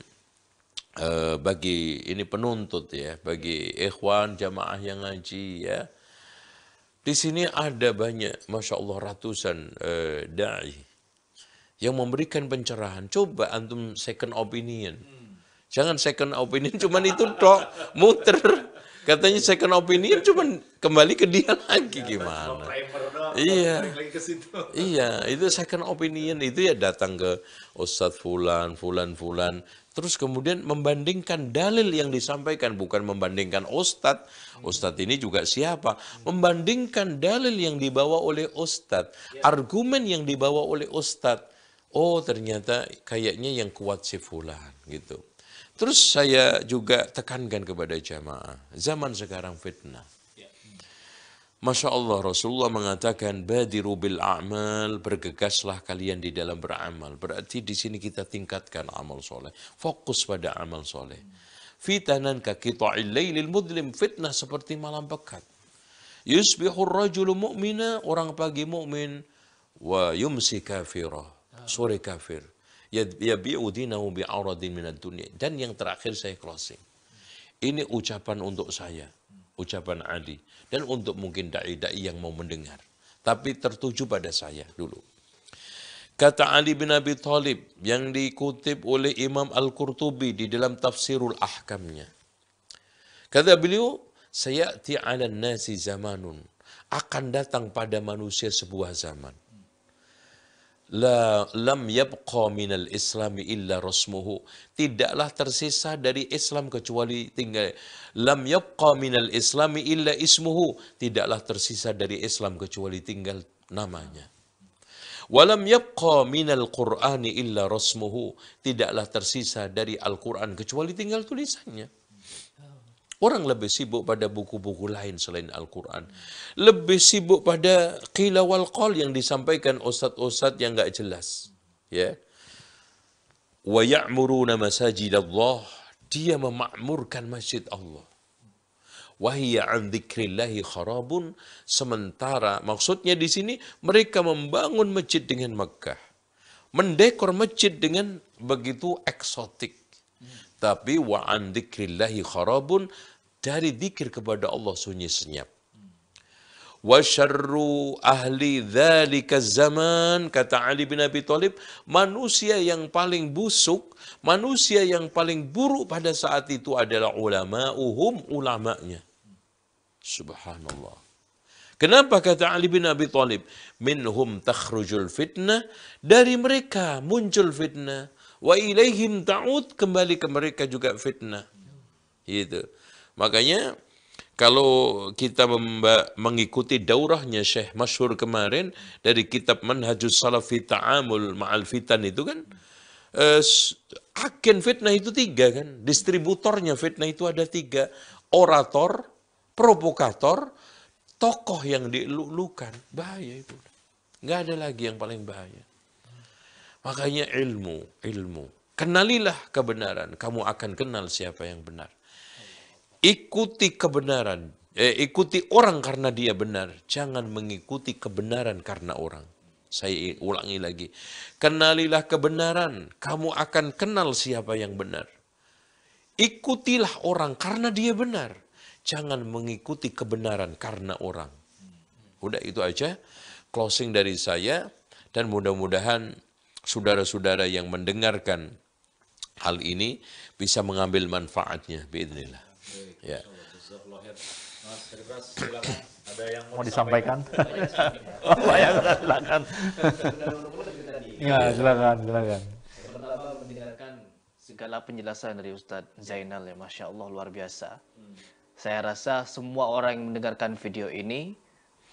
C: bagi ini penuntut ya, bagi ikhwan jamaah yang ngaji ya, di sini ada banyak, masya Allah ratusan dai yang memberikan pencerahan. Coba antum second opinion, jangan second opinion cuman itu tok muter. Katanya second opinion cuman kembali ke dia lagi gimana? Iya, iya itu second opinion itu ya datang ke Ustadz Fulan, terus kemudian membandingkan dalil yang disampaikan, bukan membandingkan Ustadz. Ustadz ini juga siapa? Membandingkan dalil yang dibawa oleh Ustadz, argumen yang dibawa oleh Ustadz. Oh ternyata kayaknya yang kuat si Fulan gitu. Terus saya juga tekankan kepada jamaah, zaman sekarang fitnah. Masya Allah, Rasulullah mengatakan, badiru bil a'mal, bergegaslah kalian di dalam beramal. Berarti di sini kita tingkatkan amal soleh. Fokus pada amal soleh. Fitanan ka qita'il lailil mudlim, fitnah seperti malam pekat. Yusbihur rajulu mu'mina, orang pagi mukmin, wa yumsi kafira, sore kafir. Yabi'u dinahu bi'aradin minad dunya. Dan yang terakhir saya closing. Ini ucapan untuk saya, ucapan Ali, dan untuk mungkin dai-dai yang mau mendengar. Tapi tertuju pada saya dulu. Kata Ali bin Abi Thalib yang dikutip oleh Imam Al-Qurtubi di dalam tafsirul ahkamnya. Kata beliau, sayati 'alan nasi zamanun. Akan datang pada manusia sebuah zaman. Lam yabqa minal islami illa rasmuhu. Tidaklah tersisa dari Islam kecuali tinggal. Lam yabqa minal islami illa ismuhu. Tidaklah tersisa dari Islam kecuali tinggal namanya. Walam yabqa minal qur'ani illa rasmuhu. Tidaklah tersisa dari Al-Quran kecuali tinggal tulisannya. Orang lebih sibuk pada buku-buku lain selain Al-Quran. Lebih sibuk pada qila wal qal yang disampaikan ustadz-ustadz yang enggak jelas. Ya. Wa ya'muruna masajidallah. Dia memakmurkan masjid Allah. Wa hiya an dzikrillahi kharabun. Sementara maksudnya di sini mereka membangun masjid dengan megah. Mendekor masjid dengan begitu eksotik. Tapi wa an dzikrillahi kharabun, dari dzikir kepada Allah sunyi senyap. Wa syarru ahli dzalika zaman, kata Ali bin Abi Thalib, manusia yang paling busuk, manusia yang paling buruk pada saat itu adalah ulama'uhum, ulama'nya. Subhanallah. Kenapa kata Ali bin Abi Thalib? Minhum takhrujul fitnah, dari mereka muncul fitnah. Wa ilaihim ta'ud, kembali ke mereka juga fitnah. Gitu. Makanya kalau kita mengikuti daurahnya Syekh masyhur kemarin dari kitab Manhajus Salafi Ta'amul Ma'al Fitan itu kan, agen fitnah itu 3 kan, distributornya fitnah itu ada 3, orator, provokator, tokoh yang dielulukan. Bahaya itu. Nggak ada lagi yang paling bahaya. Makanya ilmu. Kenalilah kebenaran, kamu akan kenal siapa yang benar. Ikuti kebenaran, ikuti orang karena dia benar. Jangan mengikuti kebenaran karena orang. Saya ulangi lagi. Kenalilah kebenaran, kamu akan kenal siapa yang benar. Ikutilah orang karena dia benar. Jangan mengikuti kebenaran karena orang. Udah itu aja closing dari saya, dan mudah-mudahan saudara-saudara yang mendengarkan hal ini bisa mengambil manfaatnya biidznillah. Ya.
D: Mas Heribras, silakan. Ada yang
A: Mau disampaikan? Oh, ya, silakan. Ya, silakan.
B: Pertama mendengarkan segala penjelasan dari Ustadz Zainal, ya, Masya Allah, luar biasa. Saya rasa semua orang yang mendengarkan video ini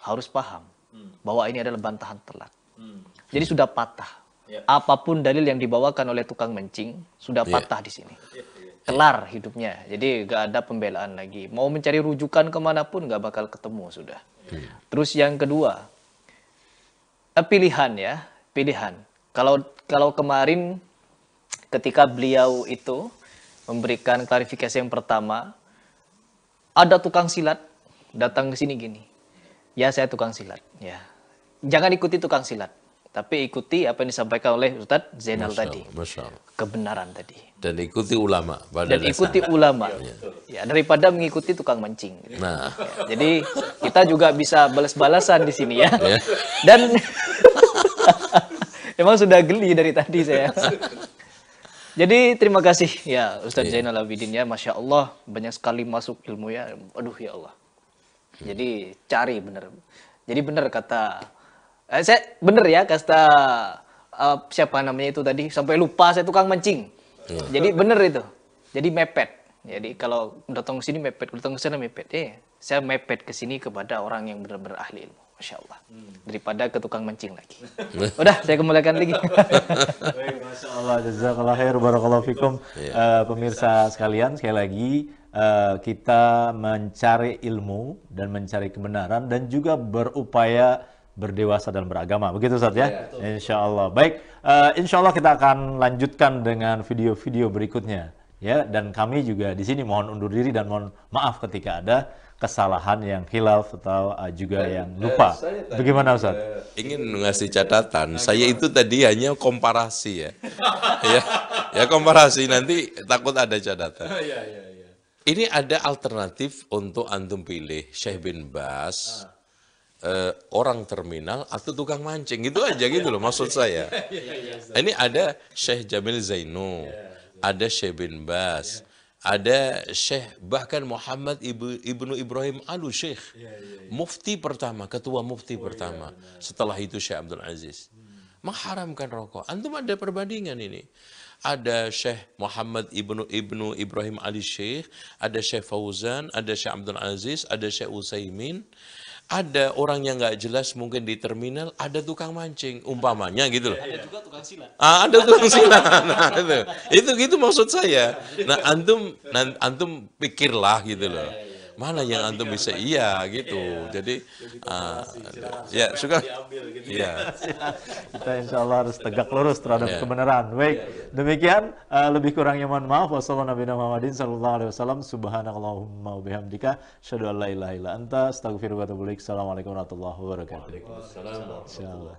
B: harus paham bahwa ini adalah bantahan telak. Jadi sudah patah.
D: Ya.
B: Apapun dalil yang dibawakan oleh tukang mencing sudah patah di sini. Kelar hidupnya. Jadi gak ada pembelaan lagi. Mau mencari rujukan kemanapun gak bakal ketemu sudah. Terus yang kedua, pilihan ya, pilihan. Kalau kemarin ketika beliau itu memberikan klarifikasi yang pertama, ada tukang silat datang ke sini gini. Ya, saya tukang silat. Ya, jangan ikuti tukang silat, tapi ikuti apa yang disampaikan oleh Ustadz Zainal tadi. Kebenaran tadi.
C: Dan ikuti ulama.
B: Ikuti ulama. Ya, daripada mengikuti tukang mancing. Nah. Ya, jadi kita juga bisa balas-balasan di sini ya. Dan emang sudah geli dari tadi saya. Jadi terima kasih ya Ustadz Zainal Abidin ya, Masya Allah, banyak sekali masuk ilmu ya. Aduh ya Allah. Jadi cari bener. Jadi bener kata saya bener ya kata siapa namanya itu tadi, sampai lupa saya tukang mancing. Jadi bener itu. Jadi mepet. Jadi kalau datang ke sini mepet, datang ke sana mepet. Saya mepet ke sini kepada orang yang benar-benar ahli ilmu. Masya Allah. Daripada ke tukang mancing lagi. Udah, saya kembalikan lagi.
A: Baik, Masya Allah. Jazakallah khair. Barakallahu fikum. Pemirsa sekalian, sekali lagi kita mencari ilmu dan mencari kebenaran dan juga berupaya berdewasa dalam beragama. Begitu Ustaz ya? Insya Allah. Baik, insya Allah kita akan lanjutkan dengan video-video berikutnya ya, dan kami juga di sini mohon undur diri dan mohon maaf ketika ada kesalahan yang khilaf atau juga yang lupa. Bagaimana Ustaz?
C: Ingin ngasih catatan, saya itu tadi hanya komparasi ya. ya komparasi, nanti takut ada catatan. Ini ada alternatif untuk antum pilih Syekh bin Bas, orang terminal atau tukang mancing, gitu aja gitu loh maksud saya. Ini ada Syekh Jamil Zainu, ada Syekh bin Bas, ada Syekh bahkan Muhammad ibnu Ibrahim Al-Syekh, mufti pertama, ketua mufti pertama. Setelah itu Syekh Abdul Aziz mengharamkan rokok. Antum ada perbandingan ini. Ada Syekh Muhammad ibnu Ibrahim Al-Syekh, ada Syekh Fauzan, ada Syekh Abdul Aziz, ada Syekh Utsaimin. Ada orang yang nggak jelas mungkin di terminal, ada tukang mancing, umpamanya gitu loh. Ada juga tukang silat. Ada tukang silat. Nah, itu gitu maksud saya. Nah, antum pikirlah gitu loh. Mana yang antum bisa gitu. Jadi ya suka. Iya.
A: Kita insya Allah harus tegak lurus terhadap kebenaran. Baik, demikian lebih kurangnya mohon maaf. Wassalamualaikum subhanakallahumma wa bihamdika asyhadu an la ilaha illa anta astaghfiruka wa atubu ilaik. Assalamualaikum warahmatullahi wabarakatuh.
C: Waalaikumsalam.
A: Insyaallah.